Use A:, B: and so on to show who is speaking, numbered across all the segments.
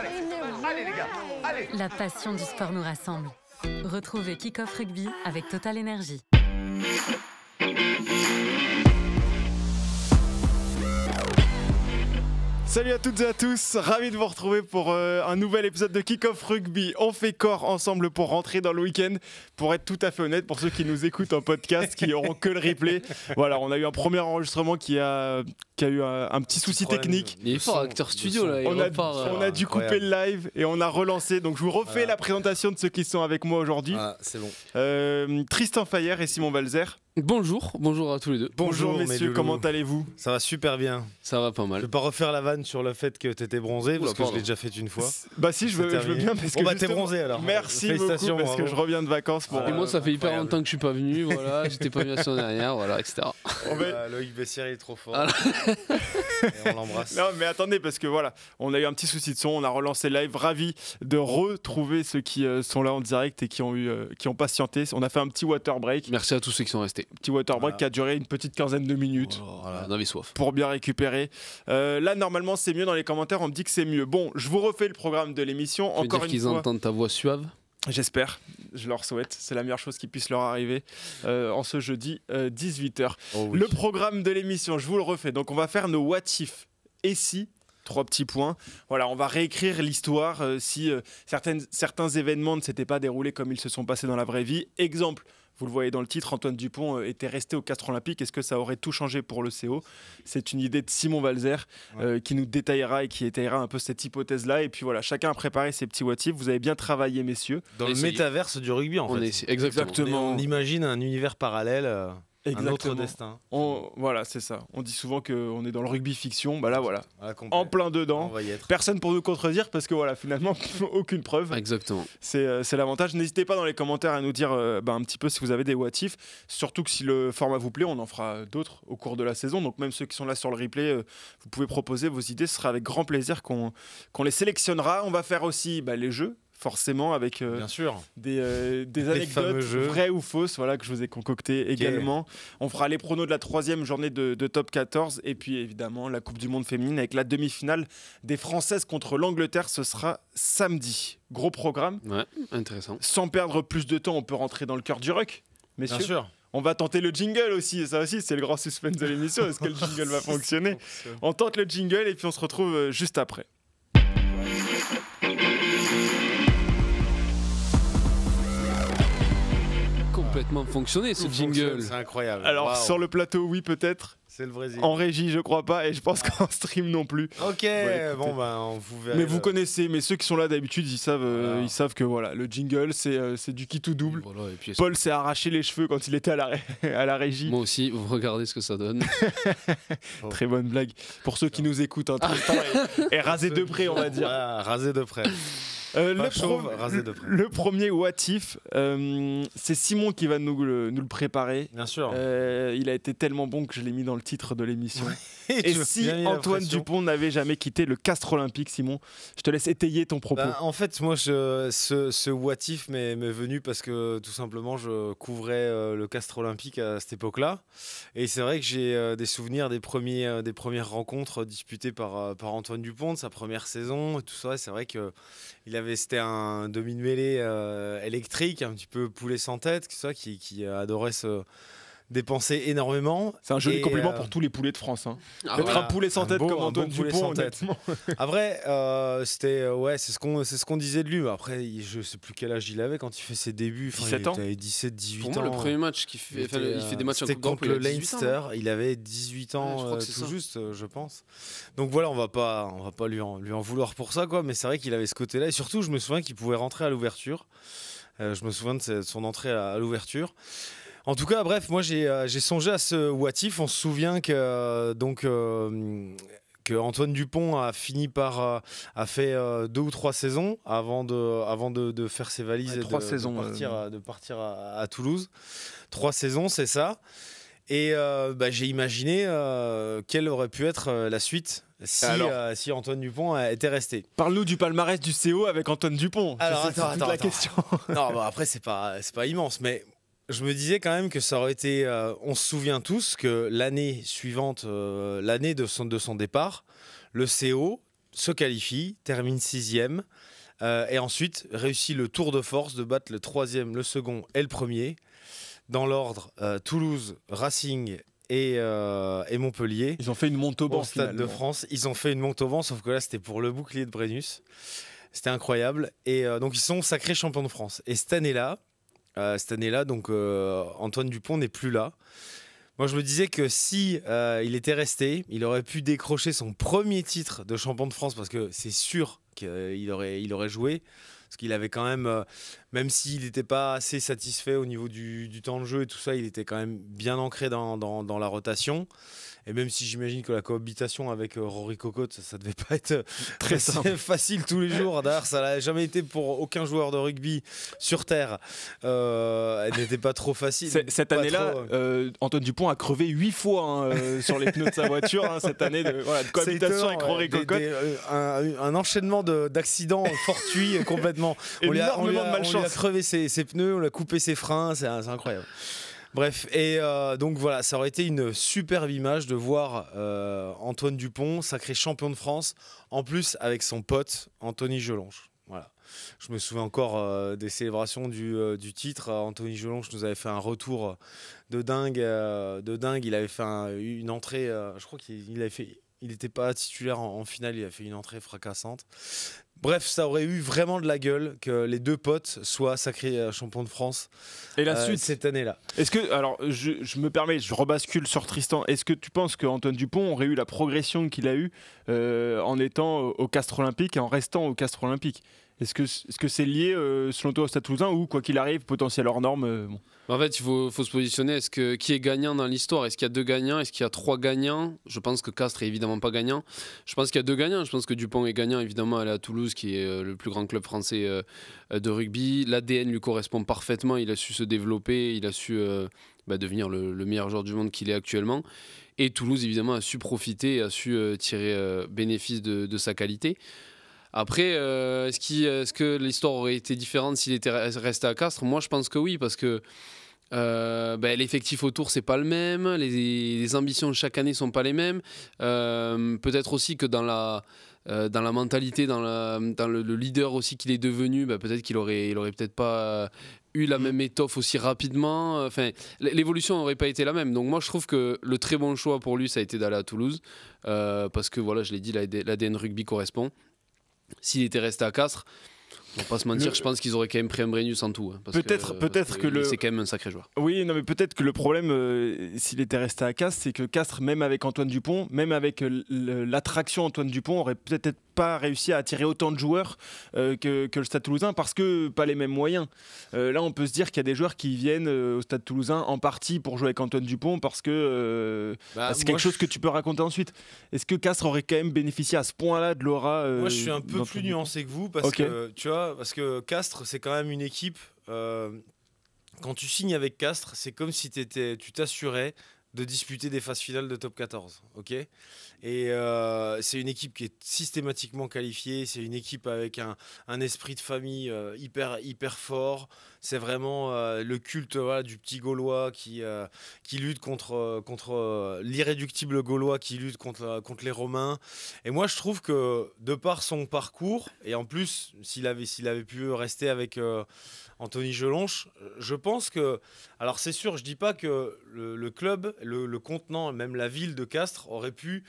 A: Allez les gars, allez.
B: La passion du sport nous rassemble. Retrouvez Kick-Off Rugby avec Total Energy.
C: Salut à toutes et à tous, ravi de vous retrouver pour un nouvel épisode de Kick-Off Rugby. On fait corps ensemble pour rentrer dans le week-end. Pour être tout à fait honnête, pour ceux qui nous écoutent en podcast, qui n'auront que le replay, voilà, on a eu un premier enregistrement qui a eu un petit souci technique.
D: Il est fort, acteur studio là.
C: On a dû couper le live et on a relancé. Donc je vous refais la présentation de ceux qui sont avec moi aujourd'hui.
E: Ah, c'est bon.
C: Tristan Fayer et Simon Valzer.
D: Bonjour à tous les deux.
C: Bonjour messieurs, comment allez-vous?
E: Ça va super bien.
D: Ça va pas mal.
E: Je vais pas refaire la vanne sur le fait que t'étais bronzé parce que je l'ai déjà fait une fois.
C: Bah si, je veux bien parce que
E: t'es bronzé alors.
C: Merci beaucoup parce que je reviens de vacances.
D: Et moi ça fait hyper longtemps que je suis pas venu, voilà, j'étais pas venu la semaine dernière, voilà, etc.
E: Loïc Bessière il est trop fort.
C: Et on l'embrasse. Non mais attendez parce que voilà, on a eu un petit souci de son, on a relancé le live, ravi de retrouver ceux qui sont là en direct et qui ont patienté. On a fait un petit water break.
D: Merci à tous ceux qui sont restés.
C: Petit water break qui a duré une petite quinzaine de minutes.
D: On avait soif.
C: Pour bien récupérer. Là normalement c'est mieux, dans les commentaires on me dit que c'est mieux. Bon, je vous refais le programme de l'émission.
D: Tu veux dire qu'ils entendent ta voix suave?
C: J'espère, je leur souhaite, c'est la meilleure chose qui puisse leur arriver en ce jeudi 18h. Oh oui. Le programme de l'émission, je vous le refais, donc on va faire nos what if et si, 3 petits points. Voilà, on va réécrire l'histoire si certains événements ne s'étaient pas déroulés comme ils se sont passés dans la vraie vie. Exemple, vous le voyez dans le titre, Antoine Dupont était resté au Castres Olympique. Est-ce que ça aurait tout changé pour le CO? C'est une idée de Simon Valzer qui nous détaillera et qui étayera un peu cette hypothèse-là. Et puis voilà, chacun a préparé ses petits what if. Vous avez bien travaillé, messieurs.
E: Dans le métaverse du rugby, en fait.
C: Exactement.
E: On imagine un univers parallèle. Exactement. Un autre destin.
C: Voilà, c'est ça. On dit souvent qu'on est dans le rugby fiction. Bah là, voilà, en plein dedans. Personne pour nous contredire parce que voilà, finalement, aucune preuve.
D: Exactement.
C: C'est l'avantage. N'hésitez pas dans les commentaires à nous dire un petit peu si vous avez des what if. Surtout que si le format vous plaît, on en fera d'autres au cours de la saison. Donc même ceux qui sont là sur le replay, vous pouvez proposer vos idées. Ce sera avec grand plaisir qu'on les sélectionnera. On va faire aussi les jeux. Forcément avec
E: bien sûr.
C: des anecdotes vraies ou fausses, voilà, que je vous ai concoctées également. On fera les pronos de la 3e journée de top 14 et puis évidemment la Coupe du Monde féminine avec la demi-finale des Françaises contre l'Angleterre. Ce sera samedi. Gros programme.
D: Ouais, intéressant.
C: Sans perdre plus de temps, on peut rentrer dans le cœur du ruck, messieurs.
E: Bien sûr.
C: On va tenter le jingle aussi, ça aussi c'est le grand suspense de l'émission. Est-ce que le jingle va fonctionner? On tente le jingle et puis on se retrouve juste après.
D: Complètement fonctionné ce jingle.
E: C'est incroyable.
C: Alors sur le plateau, oui peut-être.
E: C'est le Brésil.
C: En régie, je crois pas, et je pense qu'en stream non plus.
E: Ok, on vous verra.
C: Mais vous connaissez, mais ceux qui sont là d'habitude, ils savent que voilà, le jingle, c'est du qui tout double. Voilà, Paul s'est arraché les cheveux quand il était à la régie.
D: Moi aussi, vous regardez ce que ça donne.
C: Très bonne blague. Pour ceux qui nous écoutent, Tristan est rasé de près, on va dire.
E: Voilà, rasé de près.
C: Le premier what if, c'est Simon qui va nous le préparer.
E: Bien sûr.
C: Il a été tellement bon que je l'ai mis dans le titre de l'émission. Et si Antoine Dupont n'avait jamais quitté le Castres Olympique, Simon, je te laisse étayer ton propos.
E: En fait, moi, ce what if m'est venu parce que tout simplement, je couvrais le Castres Olympique à cette époque-là. Et c'est vrai que j'ai des souvenirs des premières rencontres disputées par Antoine Dupont, de sa première saison et tout ça. Et c'est vrai que c'était un demi de mêlée électrique, un petit peu poulet sans tête, qui adorait se dépenser énormément.
C: C'est un joli compliment pour tous les poulets de France. Hein. D'être un poulet sans tête comme Antoine Dupont, honnêtement.
E: Après, c'est ce qu'on disait de lui. Après, je sais plus quel âge il avait quand il fait ses débuts.
C: 17 ans.
E: Il avait 17, 18 ans.
D: Pour moi, le premier match qu'il fait, il fait des matchs
E: c'était contre le Leinster. Il avait 18 ans, tout juste, je pense. Donc voilà, on va pas lui en vouloir pour ça, quoi. Mais c'est vrai qu'il avait ce côté-là. Et surtout, je me souviens qu'il pouvait rentrer à l'ouverture. Je me souviens de son entrée à l'ouverture. En tout cas, bref, moi j'ai songé à ce what if. On se souvient que Antoine Dupont a fait 2 ou 3 saisons avant de faire ses valises et de partir à Toulouse. 3 saisons, c'est ça. Et j'ai imaginé quelle aurait pu être la suite si Antoine Dupont était resté.
C: Parle-nous du palmarès du CO avec Antoine Dupont.
E: Alors
C: attends, la question.
E: Non, après c'est pas immense, mais je me disais quand même que ça aurait été. On se souvient tous que l'année suivante, l'année de son départ, le CO se qualifie, termine 6e, et ensuite réussit le tour de force de battre le 3e, le second et le premier. Dans l'ordre, Toulouse, Racing et Montpellier.
C: Ils ont fait une Montauban
E: au Stade de France. Ils ont fait une Montauban, sauf que là, c'était pour le bouclier de Brennus. C'était incroyable. Et donc, ils sont sacrés champions de France. Et cette année-là, donc, Antoine Dupont n'est plus là. Moi, je me disais que si il était resté, il aurait pu décrocher son premier titre de champion de France, parce que c'est sûr qu'il aurait joué. Parce qu'il avait quand même s'il n'était pas assez satisfait au niveau du temps de jeu et tout ça, il était quand même bien ancré dans la rotation. Et même si j'imagine que la cohabitation avec Rory Cocotte, ça devait pas être très facile tous les jours. D'ailleurs, ça n'a jamais été pour aucun joueur de rugby sur Terre. Elle n'était pas trop facile.
C: Cette année-là, Antoine Dupont a crevé 8 fois sur les pneus de sa voiture. Cette année de cohabitation avec Rory Cocotte.
E: Un enchaînement d'accidents fortuits complètement. On lui a crevé ses pneus, on lui a coupé ses freins, c'est incroyable. Bref, et donc voilà, ça aurait été une superbe image de voir Antoine Dupont, sacré champion de France, en plus avec son pote Anthony Gelonche. Voilà. Je me souviens encore des célébrations du titre. Anthony Gelonche nous avait fait un retour de dingue. Il avait fait une entrée, je crois qu'il n'était pas titulaire en finale, il a fait une entrée fracassante. Bref, ça aurait eu vraiment de la gueule que les deux potes soient sacrés champions de France
C: et la suite
E: cette année-là.
C: Est-ce que, alors je me permets, je rebascule sur Tristan, est-ce que tu penses qu'Antoine Dupont aurait eu la progression qu'il a eue en étant au Castres Olympique et en restant au Castres Olympique ? Est-ce que c'est lié, selon toi, au Stade Toulousain ou, quoi qu'il arrive, potentiel hors norme bon.
D: En fait, il faut se positionner. Qui est gagnant dans l'histoire ? Est-ce qu'il y a 2 gagnants ? Est-ce qu'il y a 3 gagnants ? Je pense que Castres est évidemment pas gagnant. Je pense qu'il y a 2 gagnants. Je pense que Dupont est gagnant, évidemment, aller à Toulouse, qui est le plus grand club français de rugby. L'ADN lui correspond parfaitement. Il a su se développer. Il a su devenir le meilleur joueur du monde qu'il est actuellement. Et Toulouse, évidemment, a su profiter et a su tirer bénéfice de sa qualité. Après, est-ce que l'histoire aurait été différente s'il était resté à Castres ? Moi, je pense que oui, parce que l'effectif autour, c'est pas le même, les ambitions chaque année sont pas les mêmes. Peut-être aussi que dans la mentalité, dans le leader aussi qu'il est devenu, peut-être qu'il aurait peut-être pas eu la même étoffe aussi rapidement. Enfin, l'évolution n'aurait pas été la même. Donc moi, je trouve que le très bon choix pour lui, ça a été d'aller à Toulouse, parce que voilà, je l'ai dit, l'ADN rugby correspond. S'il était resté à Castres, on va pas se mentir, je pense qu'ils auraient quand même pris un Brennus en tout.
C: Peut-être que
D: c'est quand même un sacré joueur.
C: Oui, non, mais peut-être que le problème, s'il était resté à Castres, c'est que Castres, même avec Antoine Dupont, même avec l'attraction Antoine Dupont, aurait peut-être pas réussi à attirer autant de joueurs que le Stade Toulousain, parce que pas les mêmes moyens. Là, on peut se dire qu'il y a des joueurs qui viennent au Stade Toulousain en partie pour jouer avec Antoine Dupont, parce que c'est quelque chose que tu peux raconter ensuite. Est-ce que Castres aurait quand même bénéficié à ce point-là de l'aura
E: Moi, je suis un peu plus nuancé que vous, parce que tu vois, parce que Castres, c'est quand même une équipe. Quand tu signes avec Castres, c'est comme si tu t'assurais de disputer des phases finales de top 14, ok ? Et c'est une équipe qui est systématiquement qualifiée, c'est une équipe avec un esprit de famille hyper fort. C'est vraiment le culte du petit Gaulois qui lutte contre l'irréductible Gaulois, qui lutte contre les Romains. Et moi, je trouve que de par son parcours, et en plus, s'il avait pu rester avec Anthony Gelonche, je pense que... Alors c'est sûr, je ne dis pas que le club, le contenant, même la ville de Castres aurait pu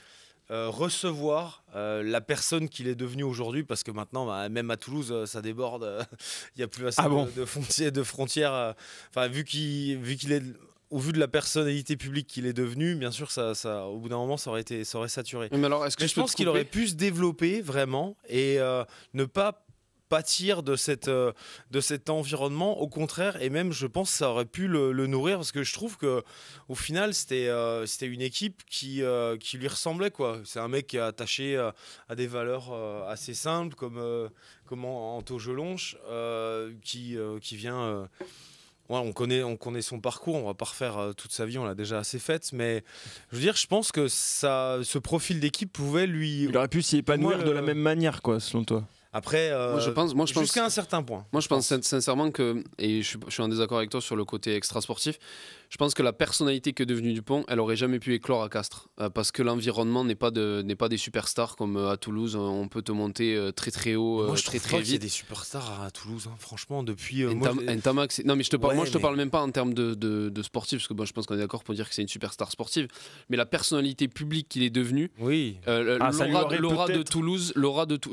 E: recevoir la personne qu'il est devenu aujourd'hui, parce que maintenant, même à Toulouse, ça déborde. Il n'y a plus assez de frontières. Vu qu'il est... Au vu de la personnalité publique qu'il est devenu, bien sûr, ça, au bout d'un moment, ça aurait saturé.
D: Mais alors, est-ce que
E: je pense qu'il aurait pu se développer vraiment et ne pas pâtir de cet environnement, au contraire, et même je pense que ça aurait pu le nourrir, parce que je trouve que au final c'était une équipe qui lui ressemblait, quoi. C'est un mec qui est attaché à des valeurs assez simples, comme Anto Gelonche, qui vient on connaît son parcours, on va pas refaire toute sa vie, on l'a déjà assez faite, mais je veux dire, je pense que ce profil d'équipe pouvait lui...
C: Il aurait pu s'y épanouir de la même manière, quoi, selon toi.
E: Après,
D: je pense
E: jusqu'à un certain point.
D: Moi, je pense sincèrement que, et je suis en désaccord avec toi sur le côté extra-sportif, je pense que la personnalité que est devenue Dupont, elle aurait jamais pu éclore à Castres. Parce que l'environnement n'est pas des superstars comme à Toulouse. On peut te monter très très haut,
E: moi, je
D: très
E: trouve
D: très
E: pas qu'il y a
D: vite.
E: des superstars à Toulouse, hein. Franchement, depuis.
D: Ntamak, non, mais je te
E: Ouais,
D: parle même pas en termes de sportif, parce que bon, je pense qu'on est d'accord pour dire que c'est une superstar sportive. Mais la personnalité publique qu'il est devenu,
E: Oui.
C: ça lui aurait
D: l'aura de
C: peut-être-
D: Toulouse,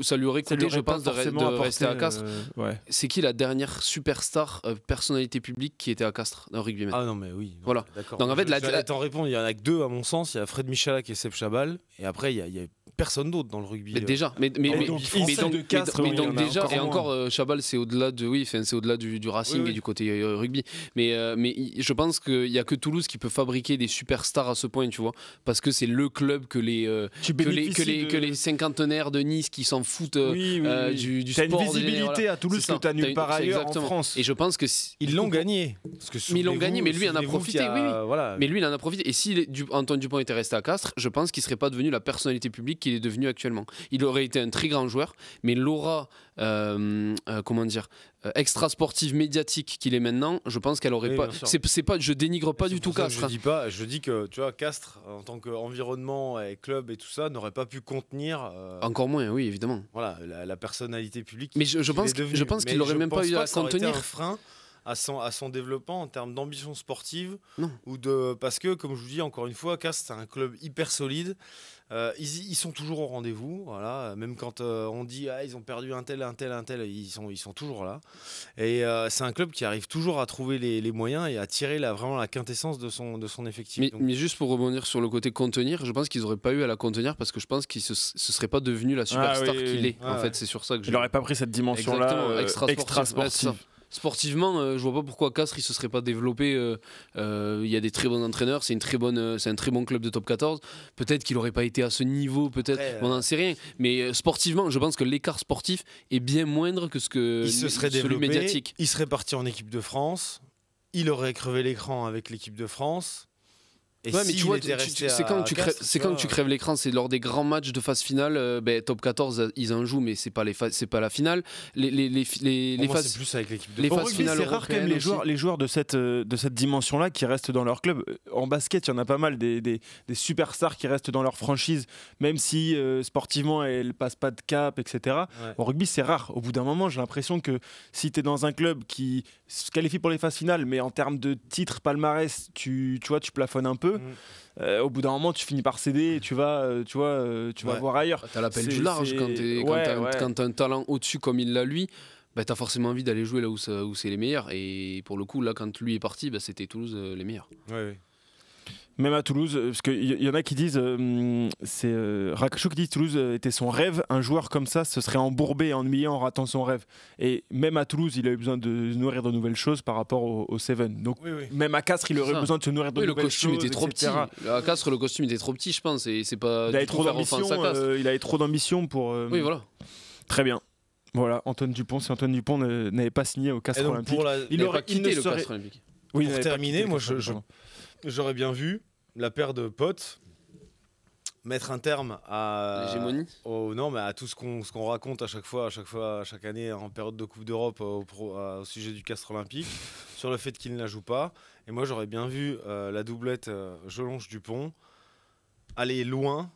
D: ça lui aurait
C: Ça lui
D: coûté, je
C: aurait pas
D: pense, de
C: forcément
D: rester à
C: apporté,
D: Castres.
C: ouais.
D: C'est qui la dernière superstar personnalité publique qui était à Castres dans le rugby?
E: Ah non, mais oui. Non,
D: Voilà.
E: D'accord.
D: Donc, en fait,
E: j'allais t'en répondre. Il y en a que deux, à mon sens. Il y a Fred Michalak et Seb Chabal. Et après, il y a personne d'autre dans le rugby.
D: Mais déjà, mais
C: donc, de Castres, oui, il y en a
D: déjà,
C: encore
D: et
C: moins.
D: encore, Chabal, c'est au-delà c'est au-delà du Racing
E: Oui.
D: et du côté rugby. Mais je pense qu'il y a que Toulouse qui peut fabriquer des superstars à ce point, tu vois, parce que c'est le club que les cinquantenaires de Nice qui s'en foutent du
C: T'as
D: sport.
C: une visibilité à Toulouse
D: C'est
C: que t'as nulle part ailleurs en
D: exactement.
C: France.
D: Et je pense que
E: Ils l'ont gagné.
D: Mais ils l'ont gagné, mais lui en a
E: souvenez-vous
D: profité.
E: qu'il y a-
D: Oui.
E: Voilà.
D: Mais lui, il en a profité. Et si Antoine Dupont était resté à Castres, je pense qu'il ne serait pas devenu la personnalité publique qu'il est devenu actuellement. Il aurait été un très grand joueur, mais l'aura, extra sportive médiatique qu'il est maintenant, je pense qu'elle aurait
E: Oui,
D: pas.
E: bien sûr.
D: C'est pas. Je dénigre pas
E: C'est
D: du tout
E: pour ça que
D: Castres.
E: Je dis que tu vois, Castres, en tant qu'environnement et club et tout ça, n'aurait pas pu contenir
D: Encore moins, oui, évidemment.
E: voilà, la personnalité publique.
D: Mais je
E: qu'il
D: pense
E: est devenu.
D: je pense qu'il
E: Mais
D: n'aurait
E: je
D: même pas
E: pense
D: eu à
E: que ça aurait été
D: contenir.
E: un frein à son développement en termes d'ambition sportive.
D: Non.
E: Parce que, comme je vous dis encore une fois, Castres, c'est un club hyper solide. Ils sont toujours au rendez-vous, voilà. Même quand on dit ils ont perdu un tel, ils sont toujours là. Et c'est un club qui arrive toujours à trouver les moyens et à tirer vraiment la quintessence de son effectif. Donc,
D: Mais juste pour rebondir sur le côté contenir, je pense qu'ils n'auraient pas eu à la contenir parce que je pense qu'il se serait pas devenu la superstar
C: oui,
D: qu'il
C: oui.
D: est.
E: Ouais,
D: En
E: ouais.
D: fait, c'est sur ça que
C: Il n'aurait pas pris cette dimension-là
D: Exactement,
C: extra
D: Ouais, c'est
C: sportive.
D: ça. Sportivement, je vois pas pourquoi Castres il se serait pas développé. Il y a des très bons entraîneurs, c'est un très bon club de top 14. Peut-être qu'il aurait pas été à ce niveau, peut-être,
E: Après,
D: on n'en sait rien. Mais sportivement, je pense que l'écart sportif est bien moindre que
E: il se serait
D: celui
E: développé,
D: médiatique.
E: il serait parti en équipe de France, il aurait crevé l'écran avec l'équipe de France. Et
D: Ouais, mais
E: s'il
D: tu vois,
E: était resté
D: c'est quand
E: à
D: tu
E: Castres,
D: crèves, c'est quand
E: vois,
D: tu crèves l'écran, c'est lors des grands matchs de phase finale. Top 14, ils en jouent, mais c'est pas la finale. Les
E: pour moi,
D: phases.
E: c'est plus avec l'équipe de
D: les
C: Au
E: France.
D: phases
C: rugby,
D: finales
C: c'est rare quand même
D: européennes
C: les joueurs de cette dimension-là qui restent dans leur club. En basket, il y en a pas mal des superstars qui restent dans leur franchise, même si sportivement elles passent pas de cap, etc.
E: Ouais.
C: Au rugby, c'est rare. Au bout d'un moment, j'ai l'impression que si tu es dans un club qui se qualifie pour les phases finales, mais en termes de titres, palmarès, tu plafonnes un peu. Au bout d'un moment, tu finis par céder et tu vas
E: Ouais.
C: voir ailleurs.
D: T'as l'appel
C: C'est-
D: du large quand
C: Ouais.
D: t'as un talent au-dessus comme il l'a lui. T'as forcément envie d'aller jouer là où c'est les meilleurs. Et pour le coup, là, quand lui est parti, c'était Toulouse les meilleurs.
E: Ouais.
C: Même à Toulouse, parce qu'il y en a qui disent, c'est Rakachou qui dit Toulouse était son rêve, un joueur comme ça se serait embourbé et ennuyé en ratant son rêve. Et même à Toulouse, il a eu besoin de se nourrir de nouvelles choses par rapport au Seven. Donc
E: Oui.
C: même à Castres, il
D: C'est
C: aurait
D: ça.
C: besoin de se nourrir de
D: Oui, le
C: nouvelles
D: costume
C: choses,
D: était trop petit.
C: etc.
D: À Castres, le costume était trop petit, je pense. Et c'est pas
C: Il avait
D: du tout
C: trop
D: faire
C: d'ambition.
D: offense à Castres.
C: Il avait trop d'ambition pour.
D: Oui, voilà.
C: Très bien. Voilà, Antoine Dupont. Si Antoine Dupont n'avait pas signé au Castres
E: Et donc,
C: Olympique,
E: pour
C: il
D: Il
C: aurait
D: aurait quitté
C: ne
D: le
C: serait-
D: Castres Olympique.
C: Oui, il
E: pour
C: n'avait pas
E: terminer,
C: quitté le
E: moi,
C: Castres Olympique, pardon.
E: j'aurais bien vu la paire de potes mettre un terme à
D: L'hégémonie.
E: non, mais à tout ce qu'on raconte à chaque année en période de Coupe d'Europe au sujet du Castres Olympique, sur le fait qu'il ne la joue pas. Et moi, j'aurais bien vu la doublette Jelonge-Dupont aller loin,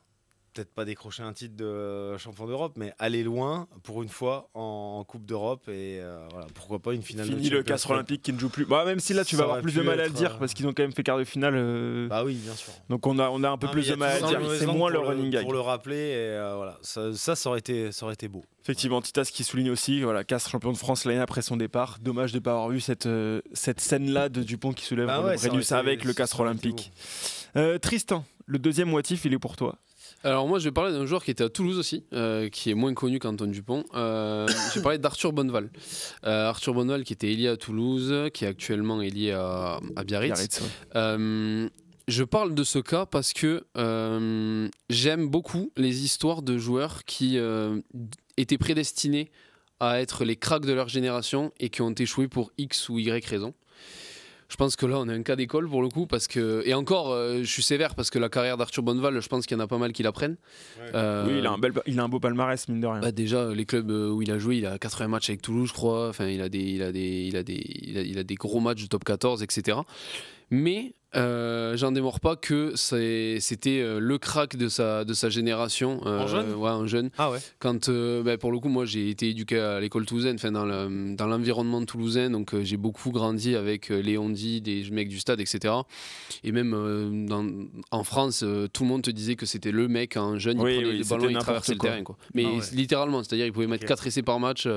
E: peut-être pas décrocher un titre de champion d'Europe, mais aller loin pour une fois en Coupe d'Europe et voilà, pourquoi pas une finale.
C: Fini
E: de
C: le
E: Champions
C: Castres
E: League.
C: Olympique qui ne joue plus. Bah, même si là, tu
E: Ça
C: vas avoir
E: aurait
C: plus
E: pu
C: de mal à le
E: être,
C: dire parce qu'ils ont quand même fait quart de finale.
E: Bah oui, bien sûr.
C: Donc on a un peu
E: Non,
C: plus
E: mais il y
C: de
E: a
C: mal à
E: toujours
C: dire.
E: une
C: C'est
E: raison
C: moins le
E: pour
C: running gag.
E: pour le rappeler et voilà, ça aurait été beau.
C: Effectivement, Titas qui souligne aussi, voilà, Castres champion de France l'année après son départ. Dommage de ne pas avoir vu cette scène-là de Dupont qui soulève
E: Bah
C: le
E: ouais, ça aurait
C: Brennus
E: été-
C: avec le
E: ça
C: Castres
E: aurait été
C: Olympique. Tristan, le deuxième motif, il est pour toi.
D: Alors moi je vais parler d'un joueur qui était à Toulouse aussi, qui est moins connu qu'Antoine Dupont. Je vais parler d'Arthur Bonneval. Arthur Bonneval qui était ailier à Toulouse, qui est actuellement ailier à Biarritz.
C: Biarritz, ouais.
D: Je parle de ce cas parce que j'aime beaucoup les histoires de joueurs qui étaient prédestinés à être les cracks de leur génération et qui ont échoué pour X ou Y raison. Je pense que là, on a un cas d'école pour le coup, parce que et encore, je suis sévère parce que la carrière d'Arthur Bonneval, je pense qu'il y en a pas mal qui la prennent.
C: Oui, il a un beau palmarès mine de rien.
D: Bah déjà, les clubs où il a joué, il a 80 matchs avec Toulouse, je crois. Enfin, il a des gros matchs de top 14, etc. Mais j'en démords pas que c'était le crack de sa génération.
E: En jeune
D: ouais, en jeune.
E: Ah ouais.
D: Quand, pour le coup, moi j'ai été éduqué à l'école toulousaine, dans l'environnement toulousain, donc j'ai beaucoup grandi avec Léon Di, des mecs du stade, etc. Et même en France, tout le monde te disait que c'était le mec, un jeune, il prenait le ballon, il traversait le terrain. Quoi. Mais littéralement, c'est-à-dire il pouvait mettre 4 essais par match.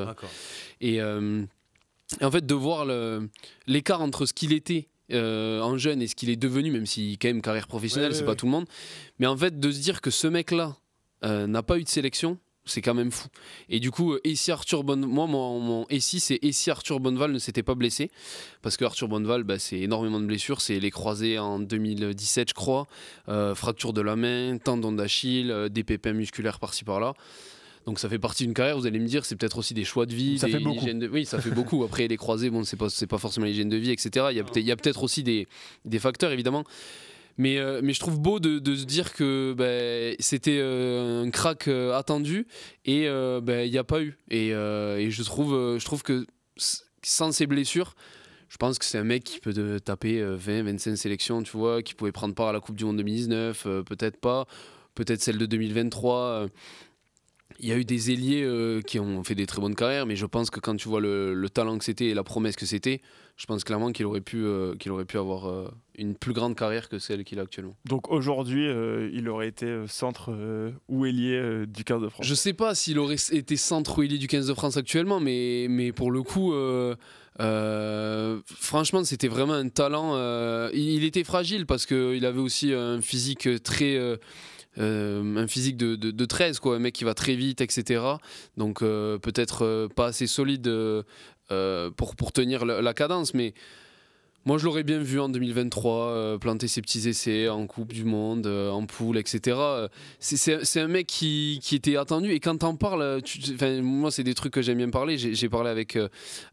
D: Et en fait, de voir l'écart entre ce qu'il était en jeune et ce qu'il est devenu, même si quand même carrière professionnelle, c'est pas tout le monde, mais en fait de se dire que ce mec là n'a pas eu de sélection, c'est quand même fou. Et du coup, et si Arthur Bonneval, moi mon et si Arthur Bonneval ne s'était pas blessé, parce que Arthur Bonneval, c'est énormément de blessures, c'est les croisés en 2017 je crois, fracture de la main, tendon d'Achille, des pépins musculaires par-ci par-là. Donc ça fait partie d'une carrière, vous allez me dire, c'est peut-être aussi des choix de vie,
C: ça fait beaucoup.
D: Oui, ça fait beaucoup. Après les croisés, bon, c'est pas forcément l'hygiène de vie, etc. Il y a peut-être aussi des facteurs, évidemment. Mais je trouve beau de se dire que c'était un crack attendu et il n'y a pas eu. Et je trouve que sans ces blessures, je pense que c'est un mec qui peut taper 20-25 sélections, tu vois, qui pouvait prendre part à la Coupe du Monde 2019, peut-être pas, peut-être celle de 2023. Il y a eu des ailiers qui ont fait des très bonnes carrières, mais je pense que quand tu vois le talent que c'était et la promesse que c'était, je pense clairement qu'il aurait pu avoir une plus grande carrière que celle qu'il a actuellement.
C: Donc aujourd'hui, il aurait été centre ou ailier du 15 de France.
D: Je sais pas s'il aurait été centre ou ailier du 15 de France actuellement, mais pour le coup, franchement, c'était vraiment un talent. Il était fragile parce qu'il avait aussi un physique très... un physique de 13, quoi, un mec qui va très vite, etc. Donc peut-être pas assez solide pour tenir la cadence, mais moi je l'aurais bien vu en 2023 planter ses petits essais en Coupe du Monde, en poule, etc. C'est un mec qui était attendu, et quand t'en parles, moi c'est des trucs que j'aime bien parler. J'ai parlé avec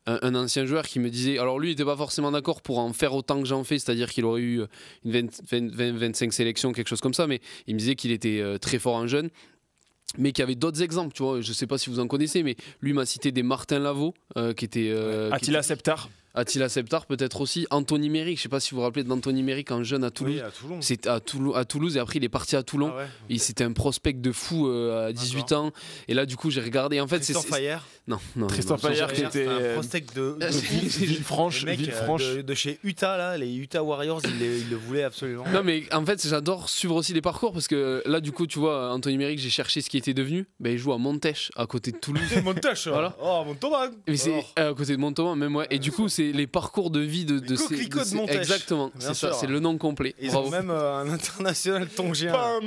D: un ancien joueur qui me disait, alors lui il n'était pas forcément d'accord pour en faire autant que j'en fais, c'est-à-dire qu'il aurait eu une 25 sélections, quelque chose comme ça, mais il me disait qu'il était très fort en jeune, mais qu'il y avait d'autres exemples, tu vois. Je sais pas si vous en connaissez, mais lui m'a cité des Martin Lavaux qui étaient
C: Attila Septar.
D: Attila Septar peut-être aussi, Anthony Méric, je sais pas si vous vous rappelez d'Anthony Méric en jeune à Toulouse.
E: Oui, à Toulon.
D: C'était à Toulouse, et après il est parti à Toulon. Et c'était un prospect de fou à 18 ans, et là du coup j'ai regardé, en fait
E: Tristan Fayère.
D: Non,
C: Tristan Fayère qui était
E: un prospect de
C: Villefranche,
E: de chez Utah là, les Utah Warriors, ils le voulaient absolument.
D: Non mais en fait j'adore suivre aussi les parcours, parce que là du coup tu vois Anthony Méric, j'ai cherché ce qui était devenu, il joue à Montèche à côté de Toulouse.
E: Montèche.
D: Voilà.
E: Oh, Montauban.
D: Mais c'est à côté de Montauban même, ouais. Et du coup c'est les parcours de vie de ces
E: Montèche.
D: Exactement, c'est ça, c'est le nom complet.
E: Ils ont même un international tongien.
C: Pas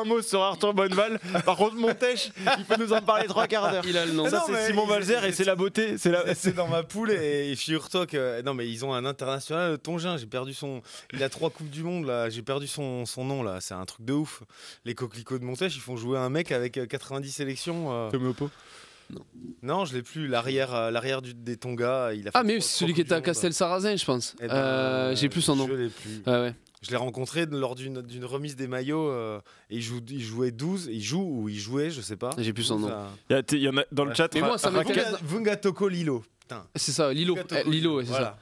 C: un mot sur Arthur Bonneval. Par contre Montèche, il peut nous en parler 3 quarts d'heure.
D: Il a le nom.
C: Ça c'est Simon Valzer, et c'est la beauté.
E: C'est dans ma poule, et figure-toi que non mais ils ont un international tongien. J'ai perdu son. Il a 3 coupes du monde là. J'ai perdu son nom là. C'est un truc de ouf. Les coquelicots de Montèche, ils font jouer un mec avec 90 sélections.
C: Tomopo.
E: Non, je l'ai plus. L'arrière des Tonga, il a fait
D: mais celui qui était à Castel-Sarrazin, je pense. J'ai plus son nom.
E: Je l'ai plus.
D: Ouais.
E: Je l'ai rencontré lors d'une remise des maillots, et il jouait 12, il jouait, je sais pas.
D: J'ai plus son nom.
C: Il y en a dans le chat.
D: Mais moi, ça m'intéresse.
E: Vungatoko Lilo.
D: C'est ça, Lilo. Lilo, c'est ça.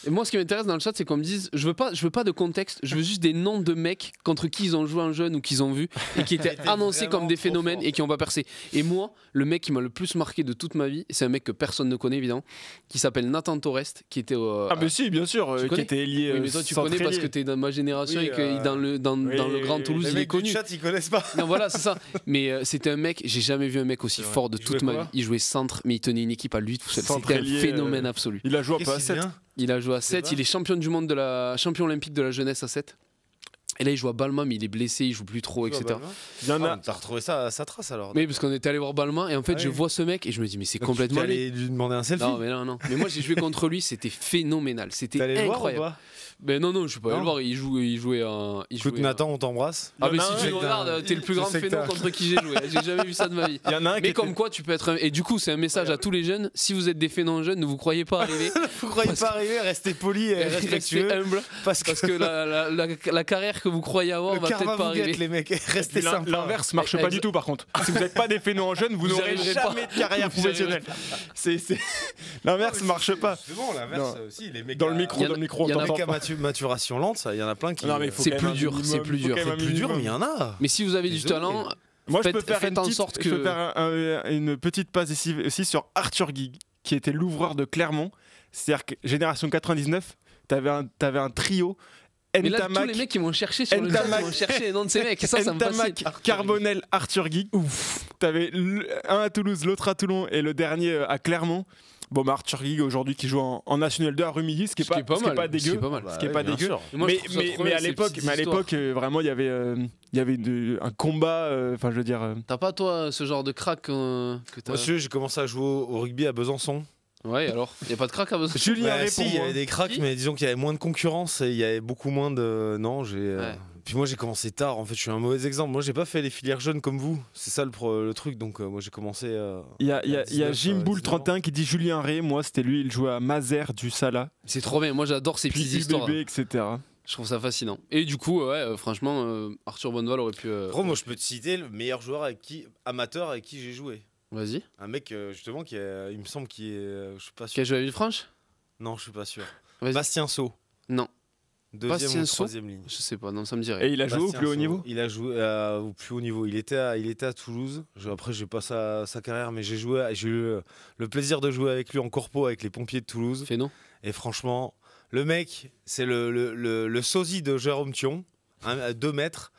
D: Et moi, ce qui m'intéresse dans le chat, c'est qu'on me dise, je veux pas de contexte, je veux juste des noms de mecs contre qui ils ont joué en jeune ou qu'ils ont vu et qui étaient annoncés comme des phénomènes et qui n'ont pas percé. Et moi, le mec qui m'a le plus marqué de toute ma vie, c'est un mec que personne ne connaît évidemment, qui s'appelle Nathan Torrest, qui était
C: mais si, bien sûr, qui était lié.
D: Oui, mais toi tu connais parce que t'es dans ma génération, et que dans le Grand Toulouse, il est connu.
E: Les mecs du chat, ils connaissent pas.
D: Non, voilà, c'est ça. Mais c'était un mec, j'ai jamais vu un mec aussi fort de toute ma vie. Il jouait centre, mais il tenait une équipe à lui tout seul. C'était un phénomène absolu.
C: Il a joué à 7.
D: Il a joué à 7, il est champion du monde champion olympique de la jeunesse à 7. Et là, il joue à Balma, mais il est blessé, il joue plus trop, etc.
C: Il y en a.
E: T'as retrouvé ça à sa trace alors?
D: Mais parce qu'on était allé voir Balma, et en fait, je vois ce mec, et je me dis, mais c'est complètement.
E: Tu allé lui demander un selfie?
D: Non, mais non. Mais moi, j'ai joué contre lui, c'était phénoménal. C'était incroyable.
E: Voir ou pas?
D: Ben non, je suis pas allé le voir. Il jouait un.
E: Écoute, Nathan, on t'embrasse.
D: Ah, mais
C: Non,
D: si tu
C: mais
D: le regardes, t'es le plus grand phénomène contre qui j'ai joué. J'ai jamais vu ça de ma vie.
C: Il y en a un
D: Mais comme quoi, tu peux être. Et du coup, c'est un message à tous les jeunes. Si vous êtes des phénomènes jeunes, ne vous croyez pas arriver.
E: Vous croyez pas arriver, restez poli et respectueux.
D: Restez humble. Parce que la carrière que vous croyez avoir va peut-être pas arriver.
E: Les mecs, restez sympas.
C: L'inverse marche pas du tout par contre. Si vous n'êtes pas des phénomènes jeunes, vous n'aurez jamais de carrière professionnelle. L'inverse marche pas.
E: C'est bon, l'inverse aussi. Les mecs
C: Dans le micro, on
E: il y en a
C: t'entend
E: qui
C: pas.
E: a maturation lente, il y en a plein qui.
C: Non, mais il faut
D: C'est
C: quand même
D: plus
C: un
D: dur,
C: minimum,
D: c'est plus
C: faut
D: dur.
C: quand même un
E: C'est plus dur, mais il y
C: minimum.
E: en a.
D: Mais si vous avez du
E: Désolé.
D: talent,
C: Moi, je peux
D: faites
C: faire
D: en sorte
C: je peux
D: que.
C: faire une petite passe ici aussi sur Arthur Guig, qui était l'ouvreur de Clermont. C'est-à-dire que Génération 99, t'avais un trio.
D: Mais là, tous les mecs qui vont chercher sur le chat, ils vont chercher les noms de ces mecs. Ça me fascine.
C: Ntamak, Carbonel, Arthur Guig. T'avais un à Toulouse, l'autre à Toulon et le dernier à Clermont. Bon, bah Arthur Guig aujourd'hui qui joue en National 2 à Rumilly, ce qui est pas dégueu. Ce qui est pas dégueu. Mais à l'époque, vraiment, il y avait un combat. Enfin, je veux dire.
D: T'as pas, toi, ce genre de crack que t'as.
E: Monsieur, j'ai commencé à jouer au rugby à Besançon.
D: Ouais, alors, y a pas de crack à Besançon.
C: Julien Ré,
E: si, il y avait des cracks, mais disons qu'il y avait moins de concurrence et il y avait beaucoup moins de. Non, j'ai.
D: Ouais.
E: Puis moi j'ai commencé tard, en fait je suis un mauvais exemple. Moi j'ai pas fait les filières jeunes comme vous, c'est ça le truc, donc moi j'ai commencé.
C: Il y a Jim Bull 31 qui dit Julien Ré, moi c'était lui, il jouait à Mazères du Sala.
D: C'est trop bien, moi j'adore ces petites histoires.
C: UBB, etc.
D: Je trouve ça fascinant. Et du coup, franchement, Arthur Bonneval aurait pu.
E: Moi je peux te citer le meilleur joueur amateur avec qui j'ai joué.
D: Vas-y.
E: Un mec justement il me semble qu'il est. Je suis pas sûr.
D: Qui a joué à Villefranche?
E: Non, je suis pas sûr.
D: Vas-y.
E: Bastien Sau.
D: Non.
E: Deuxième ou troisième ligne.
D: Je sais pas, non, ça me dirait.
C: Et il a joué au plus haut niveau?
E: Il a joué au plus haut niveau. Il était à Toulouse. Après, j'ai pas sa carrière, mais j'ai eu le plaisir de jouer avec lui en corpo avec les pompiers de Toulouse.
D: Fais non.
E: Et franchement, le mec, c'est le sosie de Jérôme Thion, 2 mètres.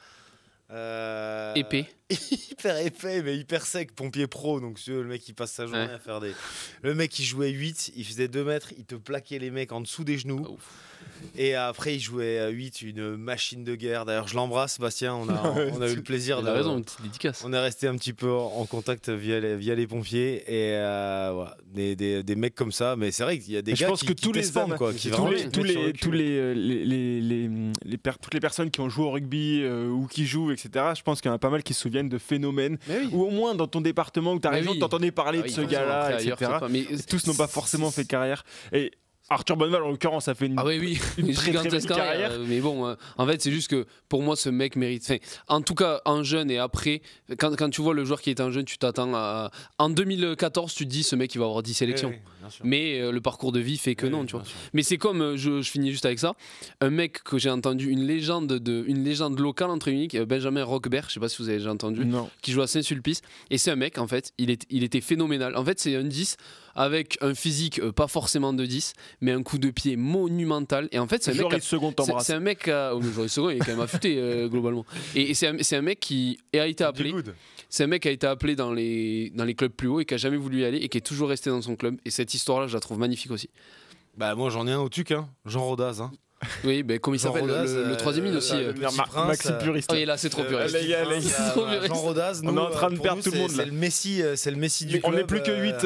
D: Épais.
E: Hyper épais, mais hyper sec, pompier pro. Donc, le mec, il passe sa journée à faire des. Le mec, il jouait 8, il faisait 2 mètres, il te plaquait les mecs en dessous des genoux.
D: Oh.
E: Et après, il jouait à 8, une machine de guerre. D'ailleurs, je l'embrasse, Bastien. On a eu le plaisir
D: Il a raison, une petite dédicace.
E: On est resté un petit peu en contact via les pompiers. Et voilà, des mecs comme ça. Mais c'est vrai qu'il y a des gars qui
C: toutes les personnes qui ont joué au rugby ou qui jouent, etc., je pense qu'il y en a pas mal qui se souviennent de phénomènes. Ou au moins dans ton département ou ta région, t'entendais parler de ce gars-là, etc. Mais tous n'ont pas forcément fait carrière. Et Arthur Bonneval, en l'occurrence, a fait une très belle carrière.
D: Mais bon, en fait, c'est juste que pour moi, ce mec mérite. Enfin, en tout cas, en jeune et après, quand tu vois le joueur qui est en jeune, tu t'attends à. En 2014, tu te dis, ce mec, il va avoir 10 sélections.
E: Oui,
D: mais le parcours de vie fait que non, tu vois. Mais c'est comme, je finis juste avec ça, un mec que j'ai entendu, une légende locale, entre uniques, Benjamin Roquebert, je sais pas si vous avez déjà entendu, qui joue à Saint-Sulpice. Et c'est un mec, en fait, il était phénoménal. En fait, c'est un 10 avec un physique pas forcément de 10, mais un coup de pied monumental. Et en fait, c'est un mec. C'est un mec. Le second, il est quand même affûté globalement. Et c'est un mec qui a été appelé. C'est un mec qui a été appelé dans les clubs plus hauts et qui a jamais voulu y aller et qui est toujours resté dans son club. Et cette histoire-là, je la trouve magnifique aussi.
E: Bah moi, j'en ai un au tuc, Jean Rodaz.
D: Oui, ben comme il s'appelle, le troisième ligne aussi.
C: Maxi Puriste.
D: Oh, et là, c'est trop puriste.
E: Jean Rodaz,
C: on est en train de perdre tout le monde.
E: C'est le Messi du club.
C: On n'est plus que 8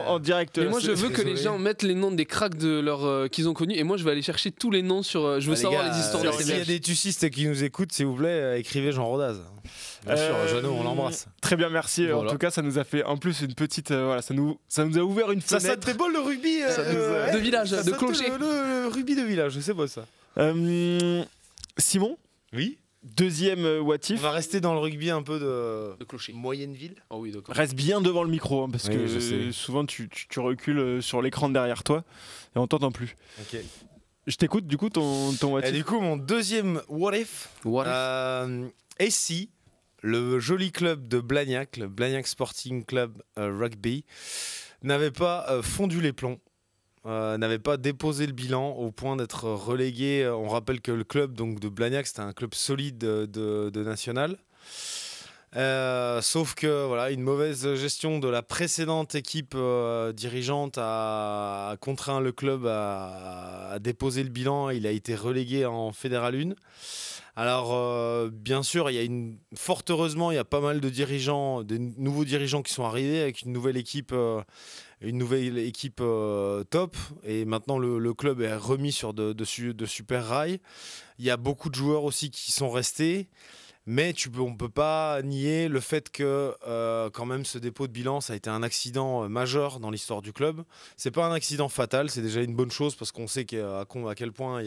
C: en direct.
D: Mais moi, je veux que les gens mettent les noms des cracks qu'ils ont connus. Et moi, je vais aller chercher tous les noms sur. Je veux savoir les histoires de ces mecs.
E: S'il y a des tucistes qui nous écoutent, s'il vous plaît, écrivez Jean Rodaz. Bien sûr, Jeannot, on l'embrasse.
C: Très bien, merci. Voilà. En tout cas, ça nous a fait en plus une petite. ça nous a ouvert une fenêtre.
E: Ça te fait beau le rugby
D: de village, de clocher.
E: Le rugby de village, c'est beau ça.
C: Simon?
E: Oui.
C: Deuxième what if.
E: On va rester dans le rugby un peu de
D: clocher.
E: Moyenne ville.
D: Oh oui, d'accord.
C: Reste bien devant le micro parce que souvent tu recules sur l'écran derrière toi et on t'entend plus.
E: Ok.
C: Je t'écoute du coup ton what if.
E: Et du coup mon deuxième what if. Et si le joli club de Blagnac, le Blagnac Sporting Club Rugby, n'avait pas fondu les plombs, n'avait pas déposé le bilan au point d'être relégué. On rappelle que le club donc, de Blagnac, c'était un club solide de national. Sauf que voilà, une mauvaise gestion de la précédente équipe dirigeante a contraint le club à déposer le bilan. Il a été relégué en Fédéral 1. Alors, bien sûr, fort heureusement, il y a pas mal de dirigeants, de nouveaux dirigeants qui sont arrivés avec une nouvelle équipe top. Et maintenant, le club est remis sur de super rails. Il y a beaucoup de joueurs aussi qui sont restés. Mais on ne peut pas nier le fait que quand même ce dépôt de bilan, ça a été un accident majeur dans l'histoire du club. C'est pas un accident fatal, c'est déjà une bonne chose parce qu'on sait à quel point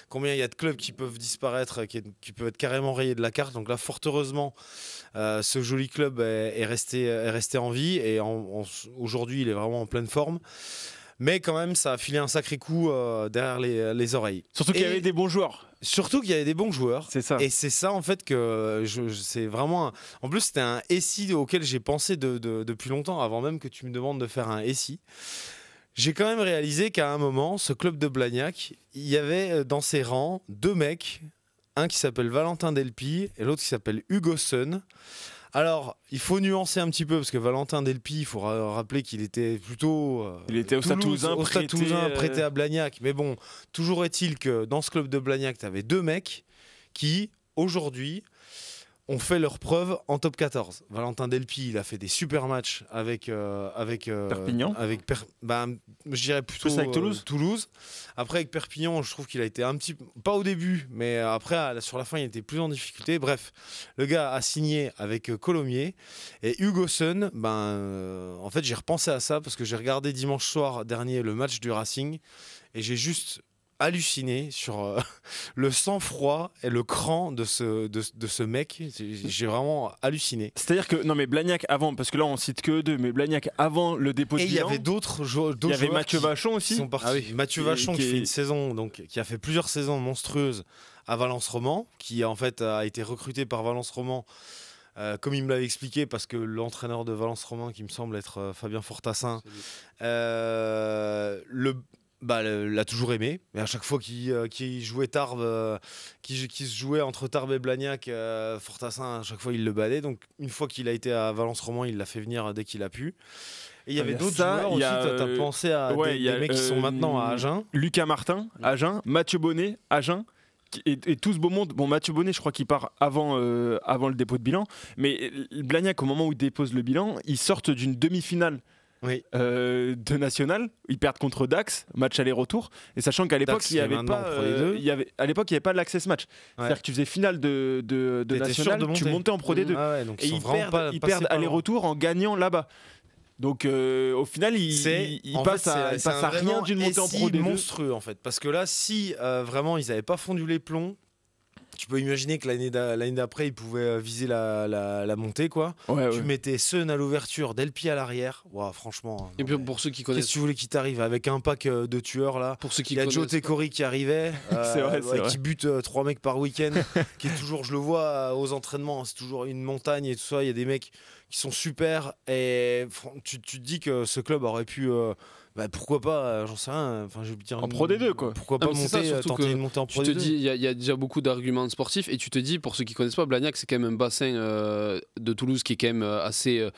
E: combien il y a de clubs qui peuvent disparaître, qui peuvent être carrément rayés de la carte. Donc là, fort heureusement, ce joli club est resté en vie et aujourd'hui, il est vraiment en pleine forme. Mais quand même, ça a filé un sacré coup derrière les oreilles.
C: Surtout qu'il y avait des bons joueurs.
E: Surtout qu'il y avait des bons joueurs.
C: C'est ça.
E: Et c'est ça, en fait, que c'est vraiment... En plus, c'était un SI auquel j'ai pensé depuis longtemps, avant même que tu me demandes de faire un SI. J'ai quand même réalisé qu'à un moment, ce club de Blagnac, il y avait dans ses rangs 2 mecs, un qui s'appelle Valentin Delpy et l'autre qui s'appelle Hugo Sun. Alors, il faut nuancer un petit peu parce que Valentin Delpy, il faut rappeler qu'il était plutôt
C: il était au Stade Toulousain
E: prêté à Blagnac. Mais bon, toujours est-il que dans ce club de Blagnac, tu avais 2 mecs qui, aujourd'hui, ont fait leur preuve en top 14. Valentin Delpy, il a fait des super matchs avec
C: Perpignan.
E: Je dirais plutôt
C: avec
E: Toulouse. Après, avec Perpignan, je trouve qu'il a été un petit peu, pas au début, mais après, sur la fin, il était plus en difficulté. Bref, le gars a signé avec Colomiers. Et Hugo Sun, en fait, j'ai repensé à ça parce que j'ai regardé dimanche soir dernier le match du Racing et j'ai juste halluciné sur le sang-froid et le cran de ce mec. J'ai vraiment halluciné.
C: C'est-à-dire que, non mais Blagnac avant, parce que là on cite que 2, mais Blagnac avant le dépôt de bilan.
E: Et il y avait d'autres joueurs.
C: Il y avait Mathieu Vachon aussi.
E: Sont partis. Mathieu Vachon qui fait une saison, qui a fait plusieurs saisons monstrueuses à Valence Roman, qui en fait a été recruté par Valence Roman. Comme il me l'avait expliqué, parce que l'entraîneur de Valence Roman, qui me semble être Fabien Fortassin, l'a toujours aimé, mais à chaque fois qu'il jouait Tarbes, qui se jouait entre Tarbes et Blagnac, Fortassin, à chaque fois il le badait. Donc une fois qu'il a été à Valence Roman, il l'a fait venir dès qu'il a pu. Et il y avait d'autres joueurs aussi. T'as pensé à des mecs qui sont maintenant à Agen.
C: Lucas Martin, Agen, Mathieu Bonnet, Agen. Et tout ce beau monde. Bon, Mathieu Bonnet, je crois qu'il part avant le dépôt de bilan. Mais Blagnac, au moment où il dépose le bilan, ils sortent d'une demi-finale.
E: Oui.
C: De national, ils perdent contre Dax, match aller-retour, et sachant qu'à l'époque il n'y avait pas, à l'époque il y avait pas l'access match, c'est-à-dire que tu faisais finale de national, tu montais en Pro D2, et ils perdent aller-retour en gagnant là-bas. Donc au final ils passent à rien d'une montée en Pro D2.
E: Monstrueux en fait, parce que là si vraiment ils n'avaient pas fondu les plombs. Tu peux imaginer que l'année d'après, ils pouvaient viser la montée, quoi. Tu mettais Sun à l'ouverture, Delpy à l'arrière. Wow, franchement.
D: Et puis pour ceux qui connaissent.
E: Qu'est-ce que tu voulais qu'il t'arrive avec un pack de tueurs là.
D: Pour ceux qui
E: il y a Joe Tekori qui arrivait,
C: c'est vrai.
E: qui bute 3 mecs par week-end, qui est toujours, je le vois aux entraînements, c'est toujours une montagne et tout ça. Il y a des mecs qui sont super et tu te dis que ce club aurait pu. Pourquoi pas, j'en sais rien. Enfin, je veux dire,
C: en Pro D2 quoi.
E: Pourquoi pas tenter une montée en Pro D2.
D: Tu te dis, il y a déjà beaucoup d'arguments sportifs et tu te dis, pour ceux qui connaissent pas, Blagnac c'est quand même un bassin de Toulouse qui est quand même assez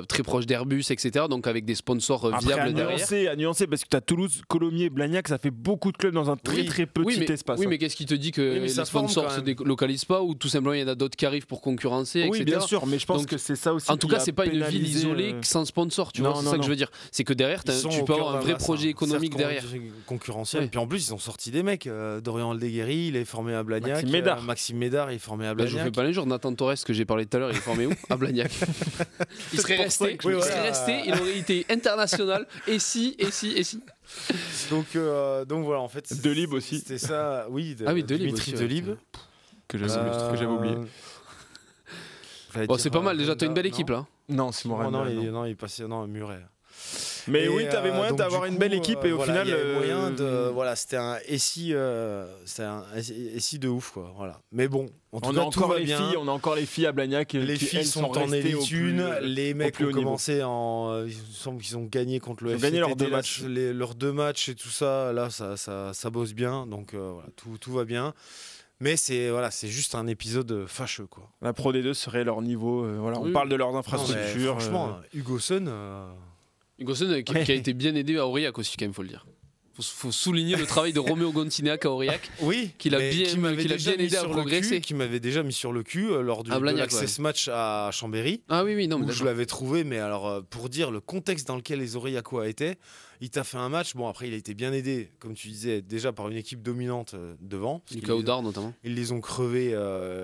D: très proche d'Airbus, etc. Donc avec des sponsors viables derrière.
C: À nuancer parce que tu as Toulouse, Colomiers, Blagnac, ça fait beaucoup de clubs dans un très petit espace.
D: Oui, mais qu'est-ce qui te dit que les sponsors se délocalisent pas ou tout simplement il y en a d'autres qui arrivent pour concurrencer, etc.
C: Oui, bien sûr, mais je pense que c'est ça aussi.
D: En tout cas, c'est pas une ville isolée sans sponsor. Tu vois, c'est ça que je veux dire. C'est que derrière, tu peux avoir un vrai projet économique derrière.
E: Concurrentiel. Et puis en plus, ils ont sorti des mecs. Dorian Aldeguerri, il est formé à Blagnac. Maxime Médard, il est formé à Blagnac.
D: Je ne fais pas les jours. Nathan Torres, que j'ai parlé tout à l'heure, il est formé où? À Blagnac. Il serait resté. Il aurait été international. Et si.
E: Donc voilà, en fait.
C: Delib aussi.
E: C'était ça. Oui,
C: Dimitri Delib. Que j'avais oublié.
D: Bon, c'est pas mal déjà. T'as une belle équipe là.
C: Non, c'est Morel.
E: Non, il est passé. Non, Muret.
C: Mais oui, t'avais moyen d'avoir une belle équipe et au final.
E: Il y avait moyen de. Voilà, c'était un SI de ouf, quoi. Voilà. Mais bon,
C: on a encore les filles à Blagnac.
E: Les filles sont en élite 1. Les mecs ont commencé en. Il me semble qu'ils ont gagné contre le FCT.
C: Ils ont gagné
E: leurs 2 matchs et tout ça. Là, ça bosse bien. Donc voilà, tout va bien. Mais c'est juste un épisode fâcheux, quoi.
C: La Pro D2 serait leur niveau. Voilà,
D: Oui.
C: On parle de leurs
E: Non, mais
C: infrastructures.
E: franchement, Hugoson.
D: Hugoson qui a été bien aidé à Aurillac aussi, quand même, faut le dire. Faut souligner le travail de Roméo Gontignac à Aurillac.
E: Oui,
D: Qu'il a
E: mais
D: bien-
E: m'avait
D: qu'il a
E: déjà
D: bien
E: mis
D: aidé à
E: sur le
D: progresser.
E: cul, qui m'avait déjà mis sur le cul lors de
D: Blagnac,
E: l'Access Match à Chambéry.
D: Ah oui, non, mais
E: Où je
D: d'accord.
E: l'avais trouvé, mais alors pour dire le contexte dans lequel les Aurillacois étaient, il t'a fait un match. Bon, après, il a été bien aidé, comme tu disais, déjà par une équipe dominante devant. Parce
D: Lucas
E: qu'ils-
D: Audard notamment.
E: Ils les ont crevés,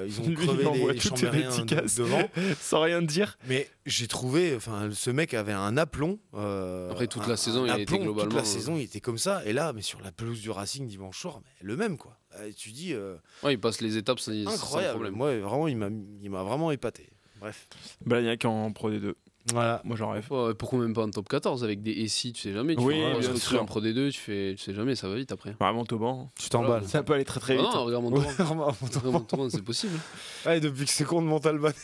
E: ils ont
C: Lui,
E: crevé
C: il envoie
E: les
C: toutes les
E: Chambériens
C: dédicaces.
E: devant.
C: Sans rien dire.
E: Mais j'ai trouvé, ce mec avait un aplomb.
D: Après, toute la saison, il a été
E: aplomb,
D: globalement,
E: Toute la saison, il était comme ça. Et là, mais sur la pelouse du Racing dimanche soir, mais le même, quoi. Et tu dis,
D: Ouais, il passe les étapes sans
E: incroyable.
D: problème.
E: Moi, vraiment, il m'a vraiment épaté. Bref.
C: Blagnac en Pro D2.
E: Voilà.
C: Moi, j'en rêve.
D: Ouais, pourquoi même pas en top 14 avec des SI, tu sais jamais. Tu
C: Oui,
D: fais un
C: bien
D: recrue
C: sûr.
D: en Pro D2, tu sais jamais, ça va vite après.
C: Vraiment, Montauban.
E: Tu t'emballes.
D: Voilà.
C: Ça peut aller très très
D: Ah
C: vite.
D: non, regarde mon
E: Ouais,
D: tour.
E: vraiment,
D: Regarde mon tour, c'est possible.
E: ouais, depuis que c'est contre Montalbanais,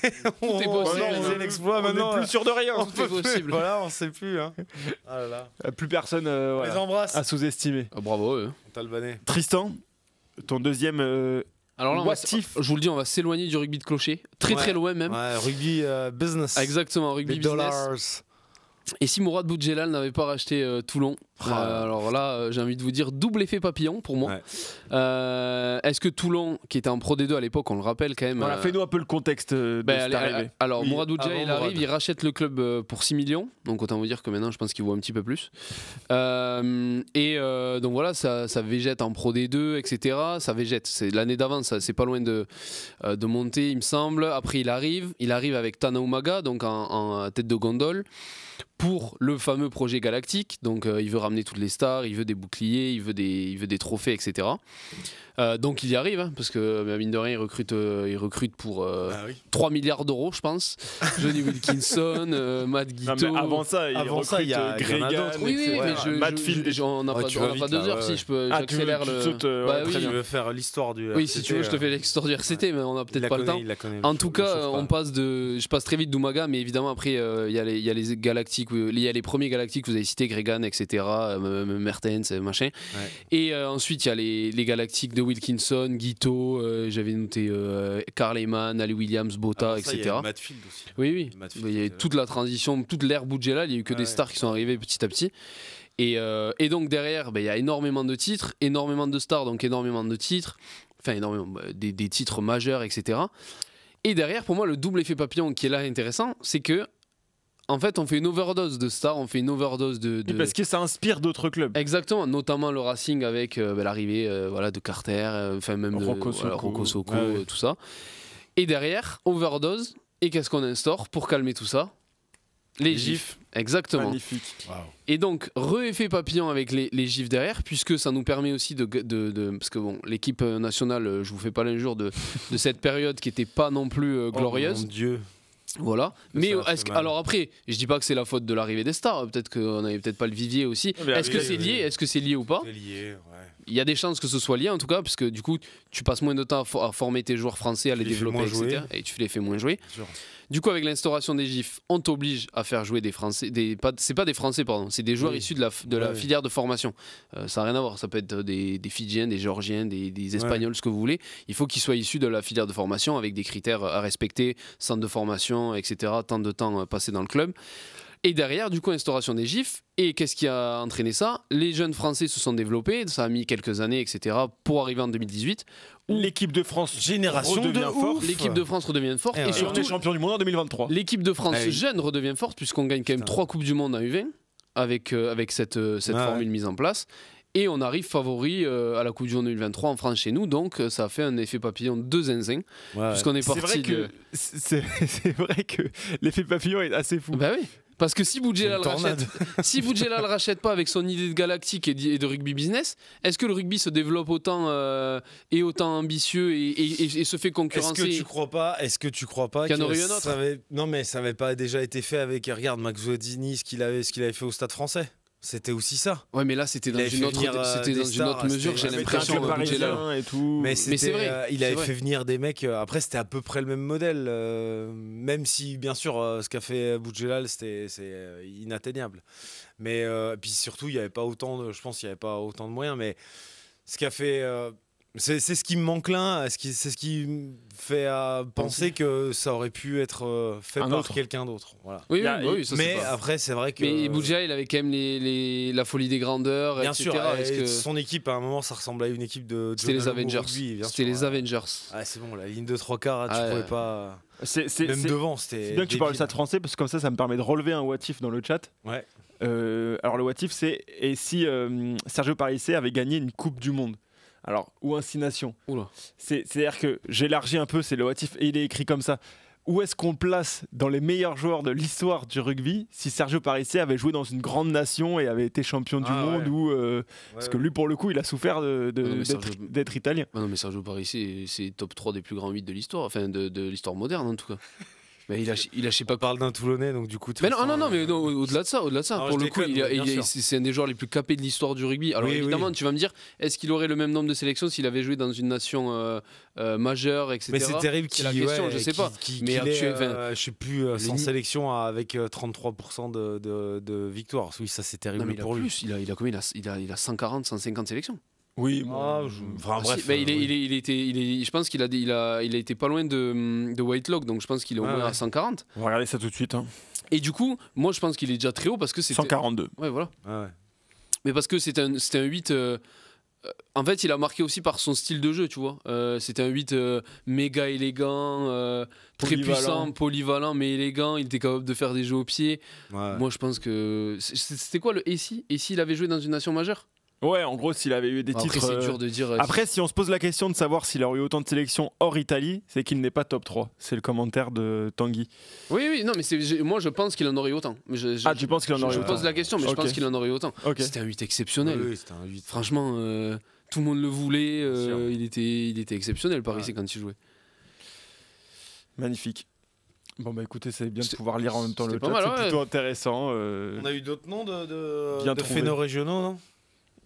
E: on
D: est possible,
E: on
D: hein.
E: faisait l'exploit
C: On
E: maintenant.
C: est plus sûr de rien.
E: on
D: tout est
E: peut plus.
D: possible.
E: Voilà, on sait plus. Hein. Ah là là.
C: Plus personne
E: Les embrasse.
C: à sous-estimer.
D: Ah, bravo, eux.
E: Montalbanais.
C: Tristan, ton deuxième.
D: Alors là,
C: What if
D: je vous le dis, on va s'éloigner du rugby de clocher. Très
E: Ouais.
D: très loin même.
E: Ouais, rugby business.
D: Ah, exactement, rugby
E: Les
D: business.
E: dollars.
D: Et si Mourad Boudjelal n'avait pas racheté Toulon, alors là, j'ai envie de vous dire double effet papillon pour moi.
E: Ouais.
D: Est-ce que Toulon, qui était en Pro D2 à l'époque, on le rappelle quand même.
C: Voilà, fais-nous un peu le contexte de cette arrivée.
D: Alors,
E: Oui,
D: Mourad Boudjelal,
E: avant
D: il arrive,
E: Mourad.
D: il rachète le club pour 6 millions. Donc, autant vous dire que maintenant, je pense qu'il vaut un petit peu plus. Donc voilà, ça végète en Pro D2, etc. Ça végète. C'est l'année d'avant, c'est pas loin de monter, il me semble. Après, il arrive avec Tana Umaga, donc en tête de gondole, pour le fameux projet galactique. Donc, il veut ramener toutes les stars, il veut des boucliers, il veut des trophées, etc. Donc il y arrive, hein, parce que mine de rien, il recrute pour
E: Ah oui.
D: 3 milliards d'euros, je pense. Johnny Wilkinson, Matt
C: Non,
D: Guito.
C: mais avant ça, il
E: Avant ça,
C: recrute
E: il y en a
C: Gregan,
E: d'autres.
D: Oui, oui,
C: etc.
D: mais
C: Matt Field.
D: on n'a
E: Ouais,
D: pas,
E: tu
D: on
E: vas
D: n'a
E: vite,
D: pas 2
E: là,
D: heures
E: ouais,
D: si
E: ouais.
D: je peux.
C: Ah, tu
D: J'accélère
C: veux-
D: le.
C: tu sautes,
D: Bah oui,
E: Tu veux faire l'histoire du
D: oui,
E: RCT,
D: si tu veux, je te fais l'histoire du RCT, mais on n'a peut-être pas le temps.
E: Il la connaît.
D: En
E: le
D: tout
E: chauffe
D: cas,
E: pas.
D: je passe très vite d'Umaga, mais évidemment après il y a les galactiques, il y a les premiers galactiques que vous avez cités, Gregan, etc., Mertens, machin.
E: Ouais.
D: Et ensuite il y a les galactiques de Wilkinson, Guito, j'avais noté Karl Heyman, Ali Williams, Botta,
E: Avant ça, il y
D: etc.
E: a Matt Field aussi.
D: Oui, oui.
E: Matt Field,
D: Il y a eu
E: c'est
D: toute la transition, toute l'ère Boudjelal, il y a eu que des
E: Ouais.
D: stars qui sont arrivées petit à petit. Et donc derrière, il y a énormément de titres, énormément de stars, donc énormément de titres, enfin énormément, des titres majeurs, etc. Et derrière, pour moi, le double effet papillon qui est là intéressant, c'est que en fait, on fait une overdose de stars, on fait une overdose de...
C: Oui, parce que ça inspire d'autres clubs.
D: Exactement, notamment le Racing avec l'arrivée de Carter, enfin même de
C: Rocco Socco.
D: Rocco Socco,
C: Ouais, ouais.
D: tout ça. Et derrière, overdose, et qu'est-ce qu'on instaure pour calmer tout ça? Les gifs. Exactement.
C: Magnifique.
D: Et donc, re-effet papillon avec les gifs derrière, puisque ça nous permet aussi de parce que bon, l'équipe nationale, je vous fais pas l'injure de cette période qui était pas non plus glorieuse.
E: Oh mon Dieu.
D: Voilà.
E: Ça
D: Mais
E: a fait mal.
D: alors après, je dis pas que c'est la faute de l'arrivée des stars. Peut-être qu'on avait peut-être pas le vivier aussi.
C: Mais
D: Est-ce que
C: oui,
D: c'est
E: oui,
D: lié
E: oui.
D: Est-ce que c'est lié ou pas?
E: C'est lié, ouais.
D: Il y a des chances que ce soit lié en tout cas, parce que du coup, tu passes moins de temps à former tes joueurs français, à les
E: les fais
D: développer,
E: moins
D: etc.
E: jouer.
D: Et tu les fais moins jouer.
E: Bien sûr.
D: Du coup, avec l'instauration des gifs, on t'oblige à faire jouer des Français, c'est pas des Français, pardon, c'est des joueurs
E: Oui.
D: issus de la
E: Ouais.
D: filière de formation. Ça n'a rien à voir, ça peut être des Fidjiens, des Géorgiens, des Espagnols, ce que vous voulez. Il faut qu'ils soient issus de la filière de formation avec des critères à respecter, centre de formation, etc., tant de temps passé dans le club. Et derrière, du coup, instauration des gifs. Et qu'est-ce qui a entraîné ça? Les jeunes Français se sont développés, ça a mis quelques années, etc., pour arriver en 2018.
C: L'équipe de France
E: Génération
C: redevient
E: de
C: forte.
D: L'équipe de France redevient forte.
E: Et
D: Et
E: ouais.
C: Et on
D: surtout,
C: est champion du monde en 2023.
D: l'équipe de France
E: Ah oui.
D: jeune redevient forte, puisqu'on gagne quand même
E: Putain.
D: 3 Coupes du Monde en U20 avec cette
E: Ouais,
D: formule mise en place. Et on arrive favori à la Coupe du Monde 2023 en France chez nous, donc ça a fait un effet papillon de zinzin,
E: Ouais.
D: puisqu'on est
C: C'est
D: parti
C: vrai que c'est vrai que l'effet papillon est assez fou.
D: Bah oui. Parce que si Boudjelal
E: C'est une tornade.
D: rachète, si Boudjelal rachète pas avec son idée de galactique et de rugby business, est-ce que le rugby se développe autant et autant ambitieux et se fait
E: Est-ce
D: concurrencer?
E: que tu crois pas
D: Qu'il y en aurait eu un autre
E: ça avait... Non, mais ça avait pas déjà été fait avec, regarde, Max Guazzini, ce qu'il avait fait au Stade Français. C'était aussi ça.
D: Ouais, mais là c'était dans
E: avait
D: une
E: fait
D: autre,
E: venir,
D: c'était
E: des
D: dans une
E: stars,
D: autre mesure, j'ai
E: c'était-
C: Avec un
D: l'impression.
C: club
D: Boudjelal.
C: parisien et tout.
E: Mais
D: c'est
E: c'était,
D: vrai,
E: il
D: c'est
E: avait
D: vrai.
E: fait venir des mecs. Après, c'était à peu près le même modèle. Même si, bien sûr, ce qu'a fait Boudjelal, c'est inatteignable. Mais puis surtout, il y avait pas autant de, je pense, qu'il y avait pas autant de moyens. Mais ce qu'a fait C'est ce qui m'enclin, c'est ce qui me fait penser que ça aurait pu être fait
C: Un
E: par
C: autre.
E: quelqu'un d'autre. Voilà.
D: Oui, oui, ça,
E: Mais
D: c'est pas-
E: après, c'est vrai que.
D: Mais Boudja, il avait quand même la folie des grandeurs,
E: bien
D: etc.
E: sûr,
D: Est-ce que
E: son équipe, à un moment, ça ressemblait à une équipe de.
D: c'était les
E: John Alamo
D: Avengers.
E: rugby, bien
D: C'était
E: sûr,
D: les
E: ouais.
D: Avengers.
E: Ah, c'est bon, la ligne de 3/4, tu
D: Ah,
E: pouvais
D: ouais.
E: pas.
C: C'est
E: Même devant, c'était.
C: c'est bien que tu parles de
E: débile.
C: ça de français parce que comme ça me permet de relever un what if dans le chat.
E: Ouais.
C: Alors le what if c'est et si Sergio Parisse avait gagné une Coupe du Monde. Alors ou un 6 nations.
D: Oula.
C: C'est-à-dire que j'élargis un peu, c'est le what if et il est écrit comme ça. Où est-ce qu'on le place dans les meilleurs joueurs de l'histoire du rugby si Sergio Parisse avait joué dans une grande nation et avait été champion du monde
E: ouais.
C: ou parce que lui pour le coup il a souffert
D: Non, mais
C: d'être italien.
D: Ah non, mais Sergio Parisse, c'est top 3 des plus grands 8 de l'histoire, enfin de l'histoire moderne en tout cas. Mais il a je sais pas.
E: On parle d'un Toulonnais, donc du coup.
D: Mais non,
E: Tristan,
D: mais non, au-delà de ça,
E: Non,
D: pour
E: je
D: le coup,
E: déconne, bien sûr.
D: c'est un des joueurs les plus capés de l'histoire du rugby. Alors
E: Oui,
D: évidemment,
E: oui.
D: tu vas me dire, est-ce qu'il aurait le même nombre de sélections s'il avait joué dans une nation majeure, etc.
E: Mais c'est terrible
D: C'est la
E: qu'il
D: question, je sais pas. Mais
E: Mais
D: actuel-
E: je sais plus, sans
D: ni-
E: sélection avec 33% de victoire. Oui, ça c'est terrible
D: Non, mais il a
E: pour lui.
D: plus. Il a combien il a 140, 150 sélections.
C: Oui,
E: Enfin
D: Ah,
E: bref.
D: si, bah, je pense qu'il a été pas loin de Whitelock, donc je pense qu'il est au
E: Ouais,
D: moins
E: ouais.
D: à 140.
C: on va regarder ça tout de suite. Hein.
D: Et du coup, moi je pense qu'il est déjà très haut parce que c'était.
C: 142.
D: Ouais, voilà.
E: Ouais.
D: Mais parce que c'était un 8. En fait, il a marqué aussi par son style de jeu, tu vois. C'était un 8 méga élégant, très
C: Polyvalent.
D: puissant, polyvalent, mais élégant. Il était capable de faire des jeux au pied.
E: Ouais.
D: Moi, je pense que. C'était quoi le Et si il avait joué dans une nation majeure?
C: Ouais, en gros s'il avait eu des
D: Après,
C: titres.
D: c'est dur de dire.
C: Après, si on se pose la question de savoir s'il aurait eu autant de sélections hors Italie, c'est qu'il n'est pas top 3. C'est le commentaire de Tanguy.
D: Oui, non, mais moi, je pense qu'il en aurait eu autant. Mais
C: Ah, tu penses qu'il en aurait
D: Je
C: eu
D: me pose
C: autant
D: la question, mais
C: Ok.
D: je pense qu'il en aurait eu autant.
C: Ok.
D: C'était un 8 exceptionnel.
E: Oui, c'était un 8.
D: Franchement, tout le monde le voulait.
E: Bien sûr.
D: Il était exceptionnel, Paris,
E: Ouais.
D: quand il jouait.
C: Magnifique. Bon bah écoutez, c'est bien de
D: C'est-
C: pouvoir lire en même temps le
D: c'était
C: chat,
D: pas mal,
C: c'est
D: ouais.
C: plutôt intéressant.
E: On a eu d'autres noms
C: Bien
E: de
C: trouvé.
E: phénos régionaux, non?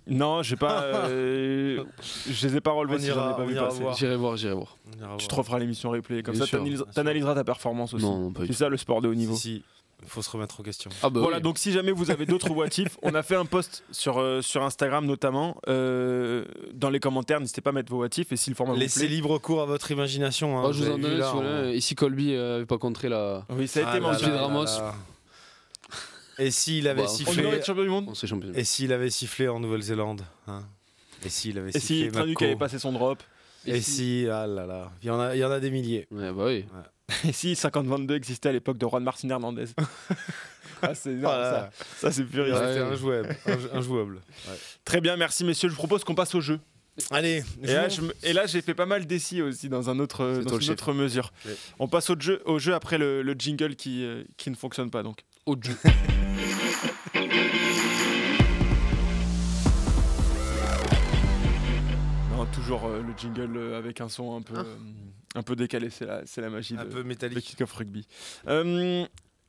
C: Non, j'ai pas. je les ai pas relevés
E: On
C: si
E: ira-
C: j'en ai pas
E: on
C: vu
E: ira
C: passer.
E: voir.
D: J'irai voir.
E: On ira
C: Tu te
E: voir.
C: referas l'émission replay, comme
D: Bien
C: ça
D: sûr,
C: t'analyseras ta performance aussi.
D: Non, pas du
C: C'est
D: tout.
C: ça le sport de haut niveau.
E: Si, si. Il faut se remettre en question.
D: Ah bah
C: Voilà,
D: oui.
C: donc si jamais vous avez d'autres what if, on a fait un post sur Instagram notamment. Dans les commentaires, n'hésitez pas à mettre vos what if et si le format vous
E: Laissez
C: plaît.
E: libre cours à votre imagination. Hein,
D: Ah, je vous en
E: avez
D: donne
E: vu, là,
D: un. Et si Colby avait pas contré la.
C: Oui, ça a été
E: Ah là
C: mentionné.
E: là là
D: Ramos.
E: là. Et s'il avait
D: Bah,
C: On
E: sifflé.
C: aurait été champion du monde.
D: On s'est champion.
E: Et s'il avait sifflé en Nouvelle-Zélande, hein. Et s'il avait
C: Et si
E: sifflé
C: Tranuc
E: Mako.
C: avait passé son drop.
E: Et si, ah là là, il y en a des milliers.
D: Ouais, bah oui.
C: Et si 50-22 existait à l'époque de Juan Martin Hernandez. Ah, c'est énorme,
E: Voilà.
C: ça c'est pur.
D: Ouais.
E: C'était injouable. Injouable.
C: Très bien, merci messieurs. Je vous propose qu'on passe au jeu.
E: Allez,
C: Et là, j'ai fait pas mal d'essais aussi dans
D: C'est
C: dans
D: toi le
C: une
D: chef.
C: autre mesure.
E: Ouais.
C: On passe au jeu après le jingle qui ne fonctionne pas donc.
D: Au jeu.
C: Non, toujours le jingle avec un son un peu décalé. C'est la magie
E: un
C: de,
E: peu
C: de
E: métallique.
C: Kick-Off Rugby.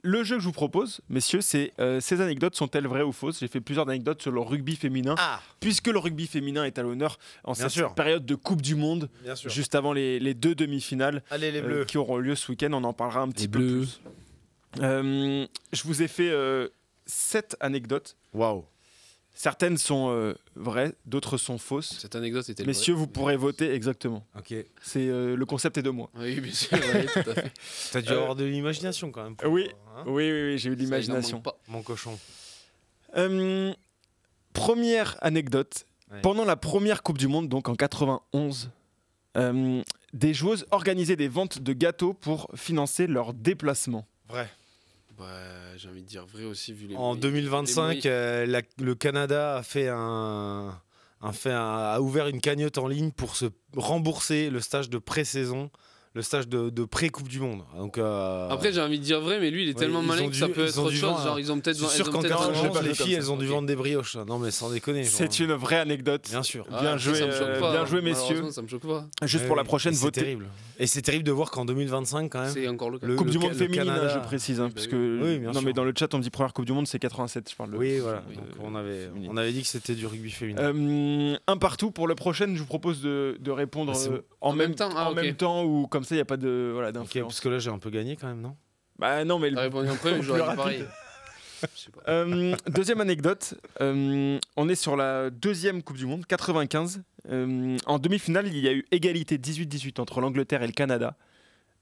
C: Le jeu que je vous propose, messieurs, c'est ces anecdotes sont-elles vraies ou fausses? J'ai fait plusieurs anecdotes sur le rugby féminin,
E: Ah,
C: puisque le rugby féminin est à l'honneur en
E: Bien
C: cette
E: sûr.
C: période de Coupe du Monde,
E: bien sûr.
C: juste avant les deux demi-finales
E: Allez les bleus.
C: qui auront lieu ce week-end. On en parlera un petit peu
D: Bleus.
C: plus. Je vous ai fait 7 anecdotes.
E: Waouh.
C: Certaines sont vraies, d'autres sont fausses.
D: Cette anecdote était.
C: Messieurs, vous pourrez voter exactement.
E: Ok.
C: C'est le concept est de moi.
D: Oui, bien sûr. Ouais, tout à fait.
E: T'as dû avoir de l'imagination quand même.
C: Oui.
E: Hein,
C: Oui, j'ai eu de
D: Ça, il n'en
C: l'imagination.
D: manque pas.
E: mon cochon.
C: Première anecdote.
E: Ouais.
C: Pendant la première Coupe du Monde, donc en 91, des joueuses organisaient des ventes de gâteaux pour financer leur déplacement.
E: Vrai.
D: Bah, j'ai envie de dire vrai aussi, vu les.
E: En
D: moyens-
E: 2025,
D: les moyens-
E: le Canada a ouvert une cagnotte en ligne pour se rembourser le stage de pré-saison, le stage de pré-Coupe du Monde. Donc,
D: Après, j'ai envie de dire vrai, mais lui, il est
E: Ouais,
D: tellement
E: ils
D: malin
E: ont
D: que ça
E: dû-
D: peut
E: ils
D: être
E: ont
D: autre
E: dû
D: chose.
E: vendre-
D: Genre, ils ont peut-être.
E: je suis sûr
D: elles ont
E: qu'en
D: peut-être-
E: 91,
C: pas
E: les
C: joué
E: filles,
C: comme
E: elles
C: ça.
E: ont dû
D: Ok.
E: vendre des brioches. Non, mais sans déconner. genre.
C: C'est une vraie anecdote.
E: Bien sûr.
D: Ah,
C: Bien
D: après,
C: joué,
D: ça me choque pas,
C: bien joué, messieurs.
D: malheureusement, ça me choque pas.
C: Juste
E: Ouais,
C: pour la
E: oui.
C: prochaine,
E: Et c'est
C: votez.
E: terrible. Et c'est terrible de voir qu'en 2025, quand même.
D: C'est encore le cas.
E: Le-
C: Coupe du Monde
E: le
C: féminine,
E: Canada.
C: je précise, hein,
D: Oui,
C: parce
D: bah
C: que
E: oui, bien
C: non,
E: sûr.
C: mais dans le chat on dit première Coupe du Monde, c'est 87, je parle.
E: Oui, voilà.
C: de-
E: Donc,
C: féminine.
E: on avait dit que c'était du rugby féminin.
C: Un partout pour le prochain. Je vous propose de répondre
E: Ah, c'est bon.
C: en même temps,
D: Ah,
C: en
D: ok.
C: même temps ou comme ça il n'y a pas de voilà
E: Ok,
C: d'influence.
E: parce que là, j'ai un peu gagné quand même, non?
C: Bah non, mais
D: T'as répondu en premier, mais
C: Plus
D: j'aurais dit
C: rapide.
D: pareil. Je sais pas.
C: Deuxième anecdote, on est sur la deuxième Coupe du Monde, 95. En demi-finale, il y a eu égalité 18-18 entre l'Angleterre et le Canada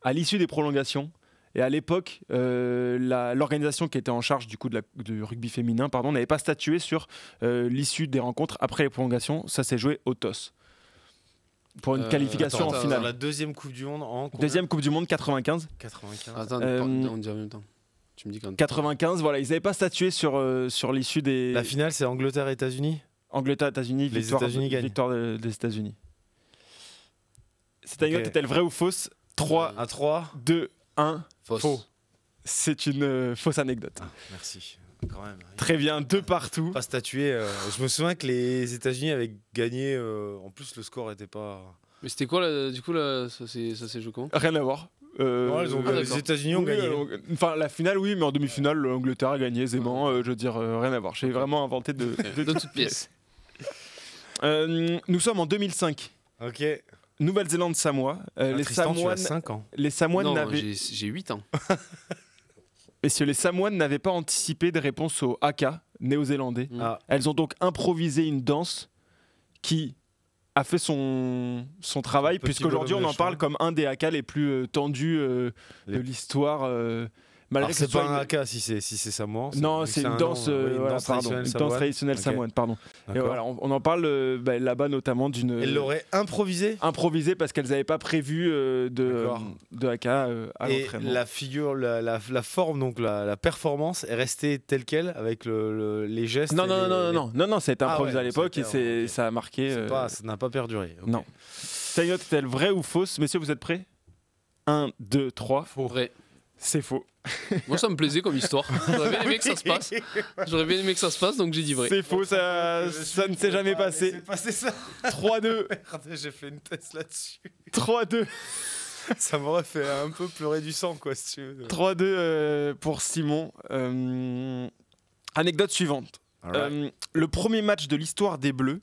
C: à l'issue des prolongations. Et à l'époque, l'organisation qui était en charge du rugby féminin n'avait pas statué sur l'issue des rencontres après les prolongations. Ça s'est joué au toss. Pour une qualification en finale.
E: La deuxième Coupe du Monde en combien ?
C: Deuxième Coupe du Monde, 95.
E: 95.
D: Attends, on dit en même temps. Tu me dis quand
C: 95, voilà, ils n'avaient pas statué sur l'issue des...
E: La finale, c'est Angleterre et États-Unis ?
C: Angleterre, États-Unis,
E: États-Unis gagnent.
C: Victoire des États-Unis. Cette anecdote est-elle vraie ou fausse ? 3,
E: à 3,
C: 2, 1.
D: Fausse.
C: Faux. C'est une fausse anecdote.
E: Ah, merci. Quand même.
C: Très bien, 2 partout.
E: Pas statué. Je me souviens que les États-Unis avaient gagné. En plus, le score était pas.
D: Mais c'était quoi là, du coup là, ça s'est joué comment ?
C: Rien à voir.
E: Les États-Unis ont gagné.
C: Enfin, la finale, oui, mais en demi-finale, l'Angleterre a gagné aisément. Je veux dire, rien à voir. J'ai vraiment inventé de
D: toutes pièces.
C: Nous sommes en 2005.
E: Ok.
C: Nouvelle-Zélande-Samoa. Les
E: Tristan, tu as
C: Samoans,
E: 5 ans.
C: les Samoans
D: Non,
C: n'avaient...
D: j'ai 8 ans.
C: Messieurs, les Samoans n'avaient pas anticipé de réponse au haka néo-zélandais.
E: Ah.
C: Elles ont donc improvisé une danse qui a fait son travail,
E: Petit
C: puisqu'aujourd'hui on
E: bonhomme
C: en
E: de
C: parle
E: chemin.
C: comme un des haka les plus tendus de l'histoire. Malgré
E: Alors,
C: que ce
E: c'est pas
C: soit
E: un haka si c'est samoan.
C: Non, c'est une danse, traditionnelle
E: Ok.
C: samoane, pardon. Et
E: D'accord.
C: voilà, on en parle là-bas notamment d'une
E: Elle l'aurait improvisé.
C: improvisée parce qu'elles n'avaient pas prévu
E: D'accord.
C: de haka à
E: Et
C: l'entraînement.
E: la figure, la forme, donc la performance est restée telle quelle avec les gestes.
C: Non,
E: et
C: non,
E: les-
C: non, non, non, non, ça a été
E: Ah
C: improvisé
E: ouais,
C: à l'époque et
E: ok.
C: ça a marqué.
E: Ça n'a pas perduré. Ok.
C: Non. Cette anecdote est-elle vraie ou fausse ? Messieurs, vous êtes prêts ? 1, 2, 3.
D: Vrai.
C: C'est faux.
D: Moi, ça me plaisait comme histoire. J'aurais bien aimé que ça se passe. J'aurais bien aimé que ça se passe, donc j'ai dit vrai.
C: C'est faux, ça ne s'est jamais passé.
E: C'est passé ça.
C: 3-2.
E: Regardez, j'ai fait une thèse là-dessus.
C: 3-2.
E: Ça m'aurait fait un peu pleurer du sang, quoi, si tu veux.
C: 3-2 pour Simon. Anecdote suivante. Le premier match de l'histoire des Bleus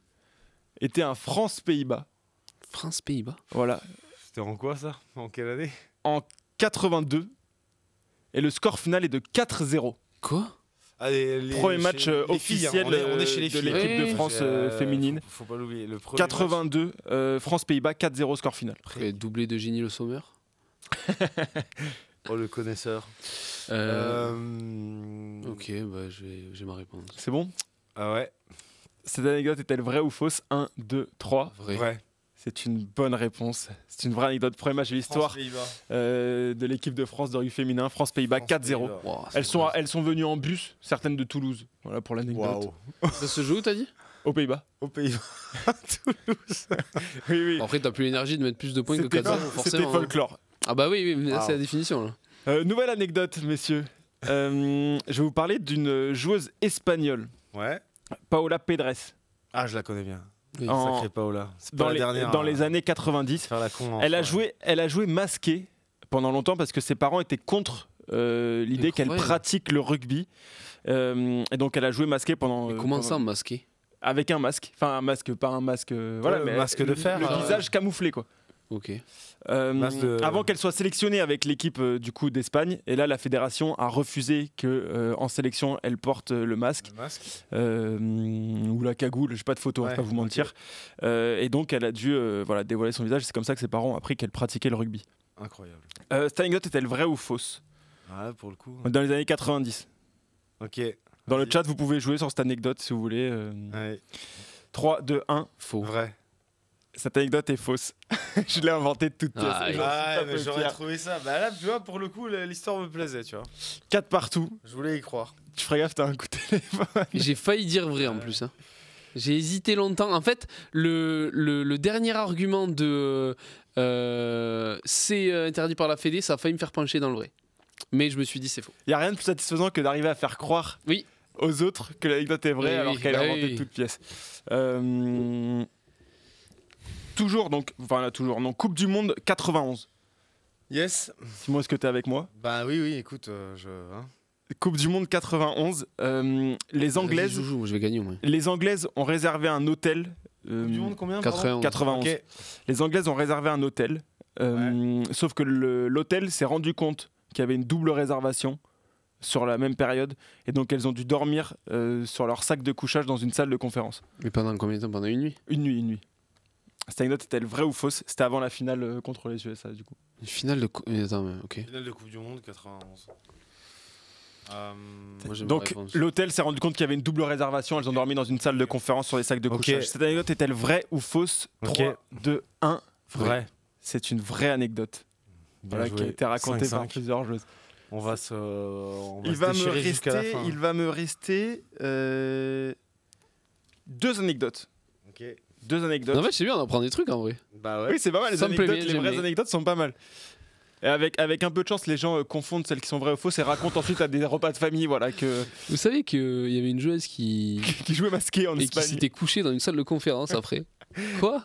C: était un France-Pays-Bas.
D: France-Pays-Bas.
C: Voilà.
E: C'était en quoi ça ? En quelle année ?
C: En 82. Et le score final est de 4-0.
D: Quoi ?
C: Premier match officiel
E: on est chez les
C: de
E: filles.
C: l'équipe de France féminine.
E: Faut pas l'oublier. Le premier
C: 82, France-Pays-Bas, 4-0 score final.
D: Après, doublé de Ginny Le Sommer.
E: match- Oh, le connaisseur.
D: Ok, bah, j'ai ma réponse.
C: C'est bon ?
E: Ah ouais.
C: Cette anecdote est-elle vraie ou fausse ? 1, 2, 3.
D: Vrai.
E: Ouais.
C: C'est une bonne réponse. C'est une vraie anecdote. Premier match de l'histoire
E: France-Pays-Bas.
C: de l'équipe de France de rugby féminin. France-Pays-Bas, 4-0.
D: Wow,
C: Elles sont venues en bus, certaines de Toulouse. Voilà pour l'anecdote.
E: Waouh.
D: ça se joue où, t'as dit ?
C: Aux Pays-Bas.
E: Au Pays-Bas. Toulouse.
C: Oui, oui.
D: Après, t'as plus l'énergie de mettre plus de points que
C: C'était
D: 4-0,
C: c'était
D: forcément.
C: folklore.
D: Ah bah oui, mais là,
E: Wow.
D: c'est la définition. Là.
C: Nouvelle anecdote, messieurs. Je vais vous parler d'une joueuse espagnole,
E: Ouais.
C: Paola Pedres.
E: Ah, je la connais bien.
D: Oui.
C: En-
E: Sacré Paola. C'est
C: Dans
E: pas
C: les,
E: la dernière.
C: dans les années 90.
E: Faire la con.
C: Elle a joué masquée pendant longtemps parce que ses parents étaient contre l'idée qu'elle
D: Incroyable.
C: pratique le rugby. Et donc elle a joué masquée pendant.
D: Mais comment
C: pendant-
D: ça, masqué ?
C: Avec un masque. Enfin, un masque, pas un masque. Voilà,
E: le
C: mais
E: masque de fer,
C: Le
E: ouais.
C: visage camouflé, quoi.
D: Ok.
E: Masque de-
C: Avant qu'elle soit sélectionnée avec l'équipe du coup d'Espagne, et là la fédération a refusé que en sélection elle porte le masque.
E: Le masque.
C: Ou la cagoule, j'ai pas de photo,
E: Ouais,
C: je vais pas vous
E: ok.
C: mentir. Et donc elle a dû dévoiler son visage. C'est comme ça que ses parents ont appris qu'elle pratiquait le rugby.
E: Incroyable.
C: Cette anecdote est-elle vraie ou fausse ?
E: Ouais, pour le coup.
C: Dans les années 90.
E: Ok.
C: Dans le
E: Vas-y.
C: chat, vous pouvez jouer sur cette anecdote si vous voulez.
E: Ouais.
C: 3, 2, 1.
D: Faux.
E: Vrai.
C: Cette anecdote est fausse. Je l'ai inventée de toute pièce.
D: Ah,
C: J'en suis
E: Ah,
C: un
E: mais
C: peu
E: j'aurais
C: fier.
E: trouvé ça. Bah là, tu vois, pour le coup, l'histoire me plaisait, tu vois.
C: 4 partout.
E: Je voulais y croire.
C: Tu ferais gaffe, t'as un coup de téléphone.
D: J'ai failli dire vrai en plus. Hein. J'ai hésité longtemps. En fait, le dernier argument de c'est interdit par la Fédé, ça a failli me faire pencher dans le vrai. Mais je me suis dit c'est faux.
C: Il n'y a rien de plus satisfaisant que d'arriver à faire croire
D: Oui.
C: aux autres que l'anecdote est vraie
D: Oui,
C: alors
D: oui,
C: qu'elle est
D: bah
C: inventée
D: oui.
C: de toute pièce. Toujours, donc, enfin là, toujours, non, Coupe du Monde 91.
E: Yes.
C: Simon, est-ce que tu es avec moi ?
E: Bah oui, écoute,
C: Coupe du Monde 91. Les
D: Vas-y,
C: Anglaises,
D: joue, je vais gagner au moins.
C: les Anglaises ont réservé un hôtel.
E: Coupe du Monde combien
D: 91.
C: 91.
E: Ok.
C: Les Anglaises ont réservé un hôtel. Sauf que l'hôtel s'est rendu compte qu'il y avait une double réservation sur la même période. Et donc elles ont dû dormir sur leur sac de couchage dans une salle de conférence.
D: Mais pendant combien de temps ? Pendant une nuit ?
C: Une nuit, une nuit. Cette anecdote est-elle vraie ou fausse? C'était avant la finale contre les USA du coup.
D: Une finale de. Attends, mais ok.
E: Finale de Coupe du Monde 91.
D: Moi, j'ai ma
C: Donc
D: réponse.
C: l'hôtel s'est rendu compte qu'il y avait une double réservation. Elles ont dormi dans une salle de conférence sur des sacs de couchage. Cette anecdote est-elle vraie ou fausse? 3, 2, 1.
E: Vrai.
C: C'est une vraie anecdote. Voilà, qui a été racontée par plusieurs joueuses.
E: On va se.
C: Il va me rester 2 anecdotes.
E: Ok.
C: 2 anecdotes.
D: En fait, c'est bien, on apprend des trucs en vrai.
E: Bah ouais.
C: Oui, c'est pas mal. Les
D: Ça me plaît
C: anecdotes,
D: bien,
C: les vraies
D: j'aime bien.
C: anecdotes sont pas mal. Et avec un peu de chance, les gens confondent celles qui sont vraies ou fausses et racontent ensuite à des repas de famille, voilà,
D: Vous savez qu'il y avait une joueuse qui
C: jouaient masqués en
D: et qui
C: Espagne.
D: s'était couchée dans une salle de conférence après. Quoi?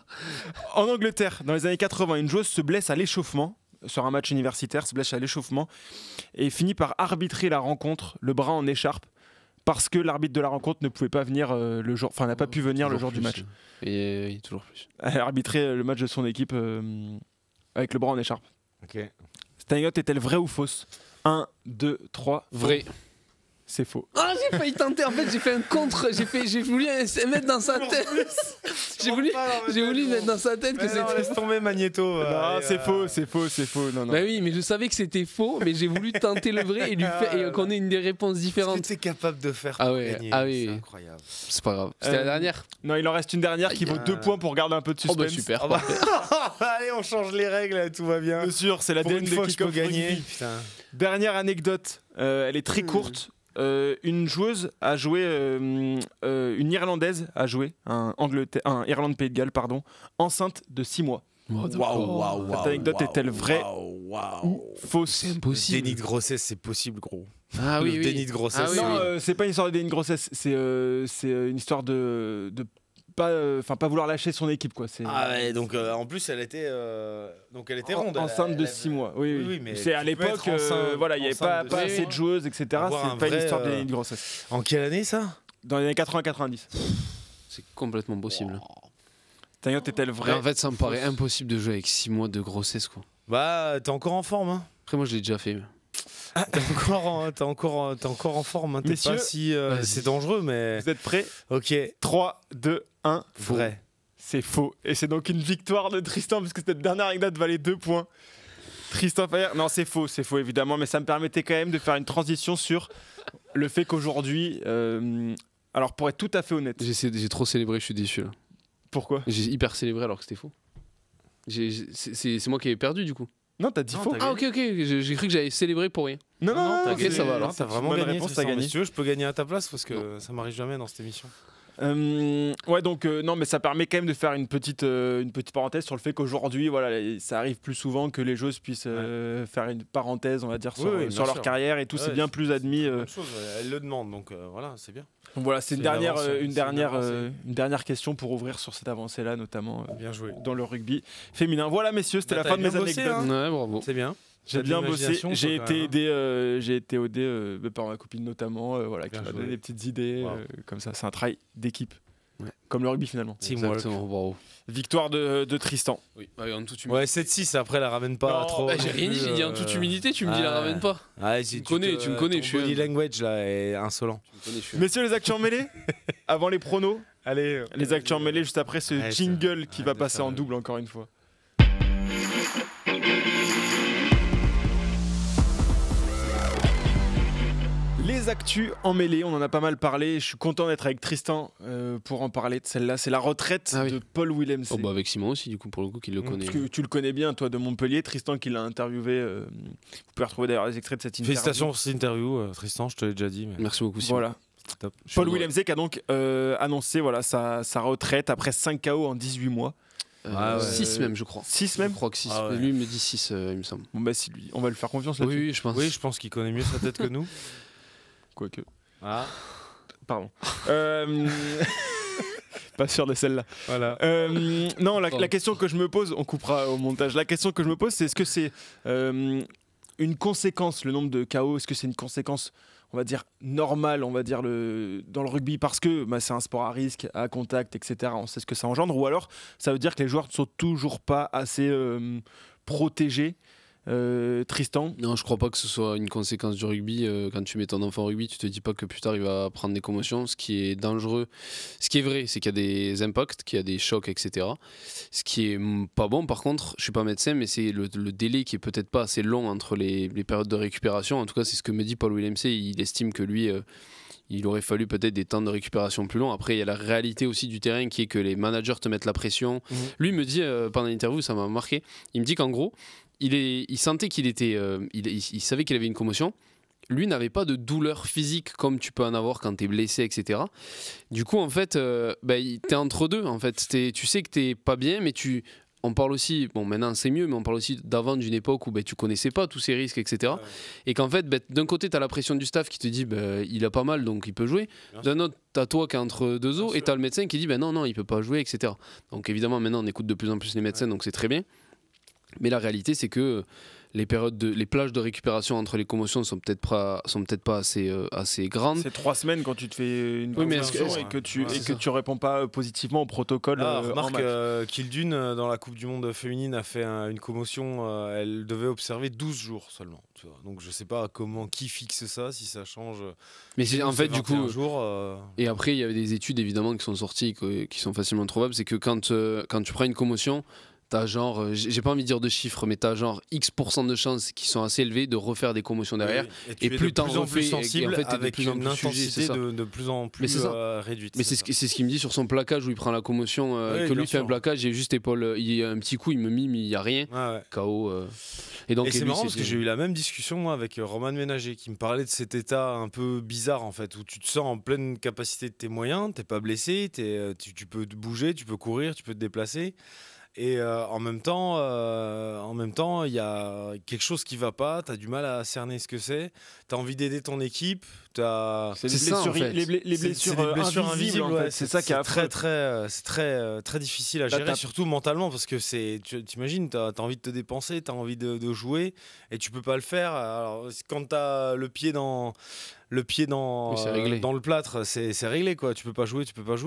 C: En Angleterre, dans les années 80, une joueuse se blesse à l'échauffement, sur un match universitaire, se blesse à l'échauffement, et finit par arbitrer la rencontre, le bras en écharpe, parce que l'arbitre de la rencontre ne pouvait pas venir le jour, enfin n'a pas pu venir le jour du match.
D: Et toujours plus.
C: Elle a arbitré le match de son équipe avec le bras en écharpe.
E: Ok.
C: Cette anecdote est-elle vraie ou fausse? 1, 2, 3.
D: Vrai.
C: C'est faux.
D: Ah, j'ai failli tenter. En fait, j'ai fait un contre. J'ai voulu mettre dans sa tête. J'ai voulu mettre dans sa tête que c'était.
E: Laisse tomber Magneto.
C: Non, c'est faux. Non, non.
D: Bah oui, mais je savais que c'était faux, mais j'ai voulu tenter le vrai et lui faire et qu'on ait une des réponses
E: Qu'est-ce
D: différentes.
E: que t'es capable de faire
D: Ah
E: pour
D: ouais,
E: gagner
D: ah oui.
E: C'est incroyable.
D: C'est pas grave. C'était la dernière.
C: Non, il en reste une dernière qui vaut 2 points pour garder un peu de
D: Oh
C: suspense.
D: bah super.
E: Oh bah, allez, on change les règles, tout va bien.
C: Bien sûr, c'est la
E: Pour
C: dernière
E: une fois que je peux gagner.
C: Rugby.
E: Putain.
C: Dernière anecdote, elle est très courte. Une joueuse a joué, une Irlandaise a joué, un Irlande-Pays de Galles, pardon, enceinte de 6 mois.
E: Waouh.
C: Cette anecdote est-elle vraie ou fausse?
D: C'est
E: Le
D: impossible.
E: déni de grossesse, c'est possible, gros.
D: Ah oui,
E: Le
D: oui.
E: déni de grossesse.
D: Ah oui,
C: Non,
D: oui.
C: c'est pas une histoire de déni de grossesse, c'est une histoire de pas vouloir lâcher son équipe, quoi.
E: Ah ouais, donc en plus elle était ronde.
C: Enceinte de 6 mois. Oui,
E: mais
C: c'est à
E: tu peux
C: l'époque,
E: être enceinte-
C: voilà, il n'y avait pas
E: enceinte de
C: assez
E: 6
C: de joueuses, etc. C'est
E: Avoir un
C: pas une
E: vrai,
C: histoire de déni de grossesse.
E: En quelle année ça?
C: Dans les années 80-90.
D: C'est complètement possible.
C: Ta anecdote est-elle vraie?
D: En fait, ça me paraît impossible de jouer avec 6 mois de grossesse, quoi.
E: Bah t'es encore en forme, hein.
D: Après, moi, je l'ai déjà fait.
E: T'es encore en forme, hein. T'es
C: Messieurs,
E: pas si
D: vas-y.
E: c'est dangereux, mais
C: Vous êtes prêts?
E: ok.
C: 3, 2, 1.
E: Vrai.
C: C'est faux. Et c'est donc une victoire de Tristan, puisque cette dernière anecdote valait 2 points. Tristan Fayer, non, c'est faux évidemment, mais ça me permettait quand même de faire une transition sur le fait qu'aujourd'hui. Alors, pour être tout à fait honnête,
D: J'ai trop célébré, je suis déçu là.
C: pourquoi?
D: J'ai hyper célébré alors que c'était faux. C'est moi qui ai perdu du coup.
C: Non, t'as dit
E: Non,
C: faux.
E: t'as
D: Ah ok, j'ai cru que j'avais célébré pour rien.
C: Non,
E: t'as
D: ok,
E: gagné,
D: ça va alors.
E: T'as
C: c'est
E: vraiment
C: une bonne
E: gagné.
C: réponse,
E: Tristan.
C: t'as gagné.
E: Si tu veux, je peux gagner à ta place parce que ça m'arrive jamais dans cette émission.
C: Ouais, donc non, mais ça permet quand même de faire une petite parenthèse sur le fait qu'aujourd'hui, voilà, ça arrive plus souvent que les joueuses puissent faire une parenthèse, on va dire, sur,
E: Oui, bien
C: sur leur
E: sûr.
C: carrière et tout. C'est bien plus admis.
E: Même chose, elle le demande, donc voilà, c'est bien.
C: Donc voilà, c'est une
E: C'est une
C: dernière,
E: avancée,
C: une
E: c'est
C: dernière,
E: une avancée.
C: une dernière question pour ouvrir sur cette avancée-là, notamment
E: Bien joué.
C: dans le rugby féminin. Voilà, messieurs, c'était
E: Bah,
C: la fin de
E: t'as
C: mes
E: bien bossé,
C: anecdotes.
E: hein.
D: Ouais, bravo.
E: C'est bien.
C: J'ai
E: T'as de
C: bien bossé.
E: l'imagination,
C: J'ai
E: toi, quand
C: été
E: même,
C: aidé par ma copine notamment, voilà, qui
E: Bien
C: m'a
E: joué.
C: donné des petites idées,
E: Wow.
C: comme ça. C'est un travail d'équipe,
D: Ouais.
C: comme le rugby finalement.
E: Teamwork.
D: Exactement, bravo.
C: Victoire de Tristan.
D: Oui, en toute humilité.
E: Ouais, 7-6, après, la ramène pas
C: Non,
E: trop.
C: bah,
D: J'ai rien dit, j'ai dit en toute humilité, tu me dis la ramène pas.
E: Ouais,
D: Tu me connais, tu me connais,
E: Ton
D: je suis
E: body
D: un-
E: language là est insolent.
D: Tu me connais, je suis
C: Messieurs les actus en mêlée, avant les pronos,
E: Allez,
C: les actus en mêlée juste après ce
E: Arrête,
C: jingle qui
E: arrête
C: va
E: de
C: passer
E: faire
C: en
E: le-
C: double encore une fois. Les actus en mêlée, on en a pas mal parlé. Je suis content d'être avec Tristan pour en parler de celle-là. C'est la retraite
D: Ah oui.
C: de Paul Willemse.
D: Oh bah avec Simon aussi du coup pour le coup qu'il le connaît.
C: Parce que tu le connais bien, toi, de Montpellier. Tristan qui l'a interviewé. Vous pouvez retrouver d'ailleurs les extraits de cette interview.
E: Félicitations pour cette interview, Tristan, je te l'ai déjà dit. Mais
D: Merci beaucoup Simon.
C: Voilà.
E: c'est top.
D: Je suis
C: Paul
D: heureux.
C: Willemse qui a donc annoncé voilà, sa retraite après 5 KO en 18 mois.
E: Ah ouais.
D: 6 même je crois.
C: 6
D: Je
C: même.
D: crois que 6.
E: Ah ouais.
D: Lui il me dit 6 il me semble.
C: Bon, bah, c'est lui. On va lui faire confiance
D: Oui,
C: là-dessus.
D: oui, je pense.
E: Oui, je pense qu'il connaît mieux sa tête que nous.
C: Quoique.
E: Ah,
C: Pardon. Pas sûr de celle-là.
E: voilà.
C: Non, la
D: Pardon.
C: question que je me pose, on coupera au montage. La question que je me pose, c'est est-ce que c'est une conséquence, le nombre de KO, est-ce que c'est une conséquence, on va dire, normale, on va dire, dans le rugby, parce que bah, c'est un sport à risque, à contact, etc. On sait ce que ça engendre, ou alors ça veut dire que les joueurs ne sont toujours pas assez protégés Tristan?
D: Non, je crois pas que ce soit une conséquence du rugby. Quand tu mets ton enfant au rugby, tu te dis pas que plus tard il va prendre des commotions. Ce qui est dangereux, ce qui est vrai, c'est qu'il y a des impacts, qu'il y a des chocs, etc. Ce qui est pas bon, par contre, je suis pas médecin, mais c'est le délai qui est peut-être pas assez long entre les périodes de récupération. En tout cas, c'est ce que me dit Paul Willemse. Il estime que lui, il aurait fallu peut-être des temps de récupération plus longs. Après, il y a la réalité aussi du terrain qui est que les managers te mettent la pression. Lui me dit, pendant l'interview, ça m'a marqué, il me dit qu'en gros, il sentait qu'il était... il savait qu'il avait une commotion. Lui n'avait pas de douleur physique comme tu peux en avoir quand tu es blessé, etc. Du coup, en fait, t'es entre deux. En fait. Tu sais que t'es pas bien, mais on parle aussi, bon maintenant c'est mieux, mais on parle aussi d'avant d'une époque où tu connaissais pas tous ces risques, etc. Ouais. Et qu'en fait, d'un côté, tu as la pression du staff qui te dit il a pas mal, donc il peut jouer. D'un autre, tu as toi qui es entre deux eaux, et tu as le médecin qui dit non, il peut pas jouer, etc. Donc évidemment, maintenant, on écoute de plus en plus les médecins, donc c'est très bien. Mais la réalité, c'est que les plages de récupération entre les commotions sont peut-être pas assez grandes.
C: C'est 3 semaines quand tu te fais une commotion et que tu réponds pas positivement au protocole.
E: Remarque Kildune dans la Coupe du Monde féminine a fait une commotion. Elle devait observer 12 jours seulement. Tu vois. Donc je sais pas qui fixe ça, si ça change.
D: Mais c'est en fait du coup.
E: Jours,
D: Et après il y avait des études évidemment qui sont sorties qui sont facilement trouvables. C'est que quand tu prends une commotion, t'as genre, j'ai pas envie de dire de chiffres, mais t'as genre X% de chances qui sont assez élevées de refaire des commotions derrière.
E: Et plus t'en refais, sensible, et en fait, avec une intensité de plus en plus réduite.
D: Mais c'est ce qu'il me dit sur son plaquage où il prend la commotion, que lui fait un plaquage, j'ai juste épaule, il y a un petit coup, il me mime, il y a rien, KO.
E: Et c'est marrant parce que j'ai eu la même discussion moi avec Roman Ménager qui me parlait de cet état un peu bizarre en fait, où tu te sens en pleine capacité de tes moyens, t'es pas blessé, tu peux te bouger, tu peux courir, tu peux te déplacer. Et en même temps, il y a quelque chose qui va pas. T'as du mal à cerner ce que c'est. T'as envie d'aider ton équipe.
C: C'est les blessures invisibles. En fait. C'est ça qui est
E: très difficile à gérer, surtout mentalement, parce que t'imagines, t'as envie de te dépenser, t'as envie de jouer, et tu peux pas le faire. Alors, quand t'as le pied dans le plâtre, c'est réglé quoi. Tu peux pas jouer,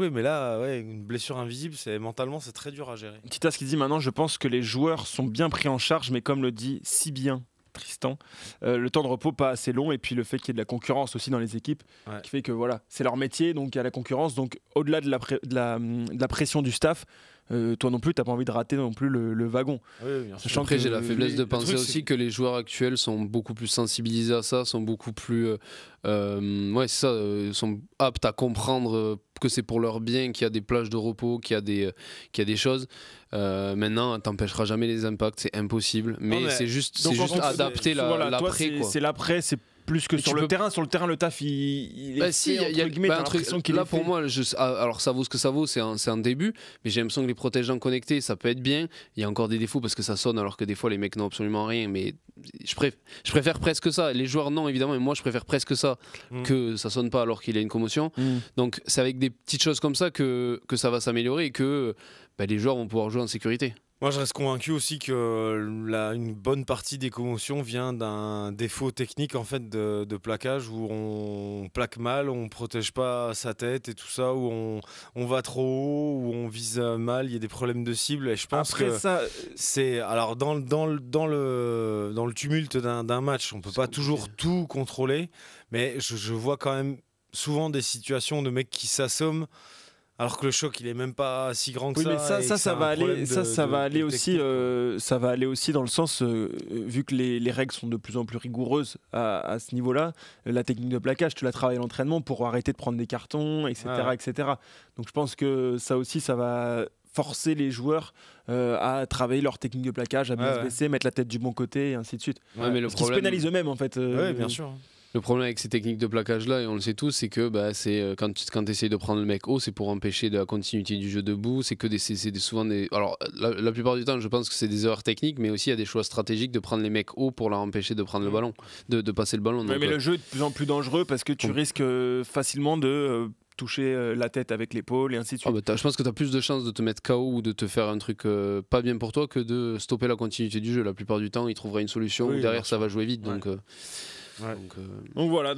E: mais là, une blessure invisible, mentalement, c'est très dur à gérer.
C: Tita, ce qu'il dit maintenant, je pense que les joueurs sont bien pris en charge, mais comme le dit si bien Tristan, le temps de repos pas assez long, et puis le fait qu'il y ait de la concurrence aussi dans les équipes, qui fait que voilà, c'est leur métier, donc il y a la concurrence, donc au-delà de la pression du staff, toi non plus t'as pas envie de rater non plus le wagon.
D: Sachant après j'ai la faiblesse de penser aussi que les joueurs actuels sont beaucoup plus sensibilisés à ça, sont beaucoup plus sont aptes à comprendre que c'est pour leur bien, qu'il y a des plages de repos, qu'il y a des choses. Maintenant, t'empêcheras jamais les impacts, c'est impossible, mais c'est juste adapter l'après.
C: C'est l'après, c'est plus que sur le terrain. Sur le terrain, le taf, il est fait, entre guillemets, t'as l'impression qu'il est fait.
D: Là, pour moi, alors ça vaut ce que ça vaut, c'est un début, mais j'ai l'impression que les protège-dents connectés, ça peut être bien. Il y a encore des défauts parce que ça sonne, alors que des fois, les mecs n'ont absolument rien, mais je préfère presque ça. Les joueurs, non, évidemment, mais moi, je préfère presque ça que ça sonne pas alors qu'il y a une commotion. Donc, c'est avec des petites choses comme ça que ça va s'améliorer et que les joueurs vont pouvoir jouer en sécurité.
E: Moi, je reste convaincu aussi que une bonne partie des commotions vient d'un défaut technique en fait de plaquage où on plaque mal, on protège pas sa tête et tout ça, où on va trop haut, où on vise mal, il y a des problèmes de cible. Et je pense c'est alors dans le tumulte d'un match, on peut pas toujours tout contrôler, mais je vois quand même souvent des situations de mecs qui s'assomment. Alors que le choc, il est même pas si grand que ça.
C: Oui, mais ça va aller aussi dans le sens, vu que les règles sont de plus en plus rigoureuses à ce niveau-là, la technique de plaquage, tu la travailles à l'entraînement pour arrêter de prendre des cartons, etc., etc. Donc je pense que ça aussi, ça va forcer les joueurs à travailler leur technique de plaquage, à bien se baisser, mettre la tête du bon côté, et ainsi de suite.
D: Mais
C: parce qu'ils se pénalisent eux-mêmes, en fait.
E: Oui, bien sûr.
D: Le problème avec ces techniques de plaquage-là, et on le sait tous, c'est que c'est, quand tu essayes de prendre le mec haut, c'est pour empêcher de la continuité du jeu debout. C'est que souvent des. Alors, la plupart du temps, je pense que c'est des erreurs techniques, mais aussi il y a des choix stratégiques de prendre les mecs hauts pour leur empêcher de prendre le ballon, de passer le ballon.
C: Donc, mais le jeu est de plus en plus dangereux parce que tu risques facilement de toucher la tête avec l'épaule et ainsi de suite.
D: Je pense que tu as plus de chances de te mettre KO ou de te faire un truc pas bien pour toi que de stopper la continuité du jeu. La plupart du temps, il trouvera une solution ou derrière ça va jouer vite. Donc,
E: Ouais.
C: Donc voilà,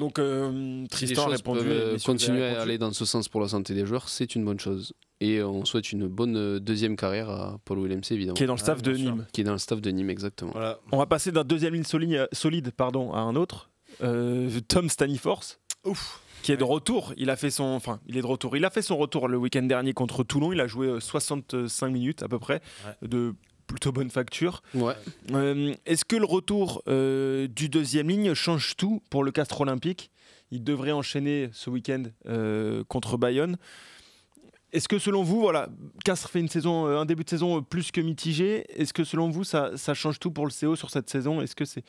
C: Tristan a répondu.
D: Continuer à aller dans ce sens pour la santé des joueurs, c'est une bonne chose. Et on souhaite une bonne deuxième carrière à Paul Willemse, évidemment.
C: Qui est dans le staff de Nîmes.
D: Qui est dans le staff de Nîmes, exactement.
C: Voilà. On va passer d'un deuxième ligne solide à un autre. Tom Staniforth. Ouf. Qui est de retour. Il est de retour. Il a fait son retour le week-end dernier contre Toulon. Il a joué 65 minutes à peu près, de plutôt bonne facture.
D: Ouais.
C: Est-ce que le retour du deuxième ligne change tout pour le Castres Olympique ? Il devrait enchaîner ce week-end contre Bayonne. Est-ce que selon vous, Castres fait un début de saison plus que mitigé. Est-ce que selon vous, ça change tout pour le CO sur cette saison ? Est-ce que c'est...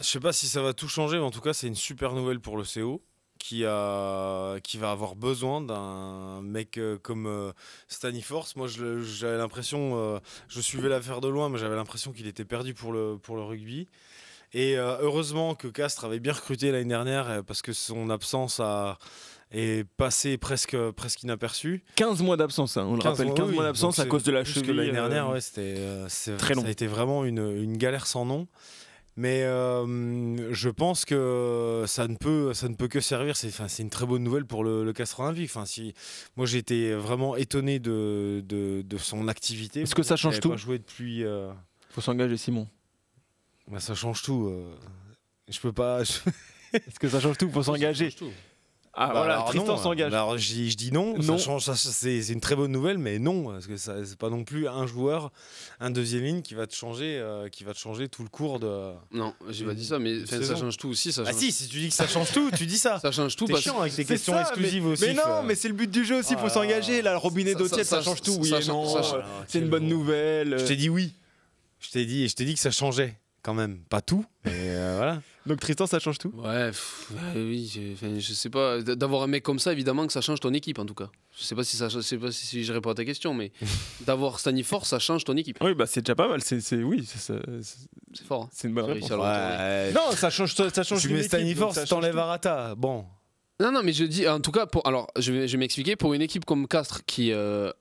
E: Je sais pas si ça va tout changer, mais en tout cas, c'est une super nouvelle pour le CO. Qui va avoir besoin d'un mec comme Staniforth. Moi, j'avais l'impression, je suivais l'affaire de loin, mais j'avais l'impression qu'il était perdu pour le rugby. Et heureusement que Castres avait bien recruté l'année dernière, parce que son absence est passée presque inaperçue.
C: 15 mois d'absence, on le rappelle, 15 mois d'absence à cause de la cheville.
E: L'année dernière, c'était très long. Ça a été vraiment une galère sans nom. Mais je pense que ça ne peut que servir. C'est une très bonne nouvelle pour le Castres Olympique. Moi, j'ai été vraiment étonné de son activité.
C: Est-ce que ça change tout ?
E: Pas joué depuis.
C: Faut s'engager, Simon.
E: Bah, ça change tout. Je peux pas.
C: Est-ce que ça change tout ? Faut s'engager. Ah voilà, Tristan s'engage.
E: Alors je dis non. Ça change, c'est une très bonne nouvelle, mais non, parce que c'est pas non plus un joueur, un deuxième ligne qui va te changer tout le cours de.
D: Non, j'ai pas dit ça, mais ça change tout aussi.
E: Ah si tu dis que ça change tout, tu dis ça.
D: Ça change tout.
E: T'es chiant avec tes questions exclusives aussi.
C: Mais non, mais c'est le but du jeu aussi. Faut s'engager. Là, le robinet d'eau tiède, ça change tout. Oui et non. C'est une bonne nouvelle.
E: Je t'ai dit oui. Je t'ai dit que ça changeait. Quand même, pas tout, mais voilà.
C: Donc Tristan, ça change tout ?
D: Ouais, oui, je sais pas. D'avoir un mec comme ça, évidemment que ça change ton équipe en tout cas. Je sais pas si je réponds à ta question, mais d'avoir Staniforth, ça change ton équipe.
C: Oui, bah c'est déjà pas mal. C'est
D: fort. Hein.
C: C'est une bonne réponse.
E: Non, ça change. Tu mets Staniforth, t'enlèves Arata. Bon.
D: Non, mais je dis en tout cas je vais m'expliquer. Pour une équipe comme Castres qui a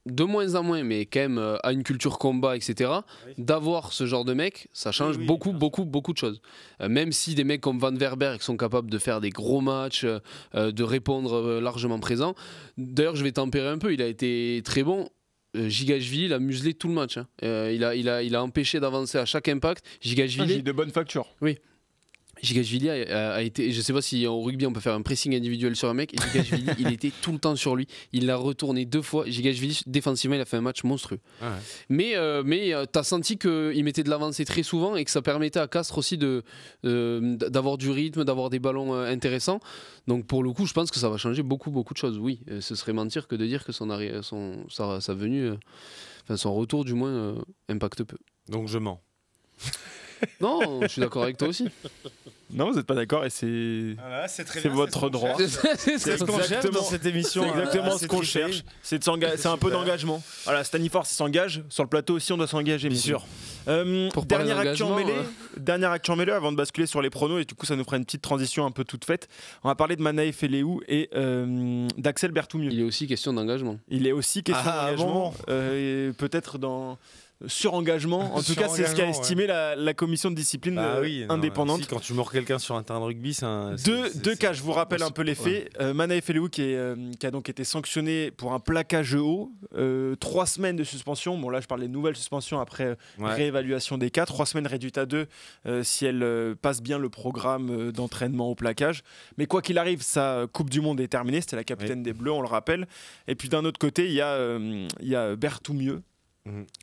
D: de moins en moins, mais quand même à une culture combat, etc. D'avoir ce genre de mec, ça change beaucoup de choses. Même si des mecs comme Van Verberg sont capables de faire des gros matchs, de répondre largement présent. D'ailleurs, je vais tempérer un peu. Il a été très bon. Gigashvili, il a muselé tout le match. Hein. Il a empêché d'avancer à chaque impact. Gigashvili,
C: de bonne facture.
D: Oui. Gigashvili a été, je sais pas si au rugby on peut faire un pressing individuel sur un mec, et Gigashvili il était tout le temps sur lui, il l'a retourné 2 fois. Gigashvili défensivement il a fait un match monstrueux. Mais t'as senti qu'il mettait de l'avancée très souvent et que ça permettait à Castres aussi d'avoir du rythme, d'avoir des ballons intéressants. Donc pour le coup je pense que ça va changer beaucoup de choses. Oui, ce serait mentir que de dire que sa venue, son retour du moins impacte peu.
E: Donc je mens.
D: Non, je suis d'accord avec toi aussi.
C: Non, vous n'êtes pas d'accord et c'est votre droit.
E: C'est ce qu'on cherche dans cette émission.
C: C'est exactement ce qu'on cherche. C'est un peu d'engagement. Voilà, Staniforth s'engage. Sur le plateau aussi, on doit s'engager, bien sûr. Dernière actu en mêlée avant de basculer sur les pronos, et du coup, ça nous fera une petite transition un peu toute faite. On va parler de Manaï Feleou et d'Axel Berthoumieux.
D: Il est aussi question d'engagement.
C: D'engagement. Peut-être dans. Surengagement, en tout cas c'est ce qu'a estimé la commission de discipline indépendante.
E: Quand tu mords quelqu'un sur un terrain de rugby,
C: deux cas, je vous rappelle un peu les faits. Manaï Feleou qui a donc été sanctionné pour un plaquage haut, 3 semaines de suspension. Bon là je parle des nouvelles suspensions après réévaluation des cas, 3 semaines réduites à 2 si elle passe bien le programme d'entraînement au plaquage. Mais quoi qu'il arrive, sa Coupe du Monde est terminée, c'était la capitaine des Bleus, on le rappelle. Et puis d'un autre côté, il y a Berthoumieux.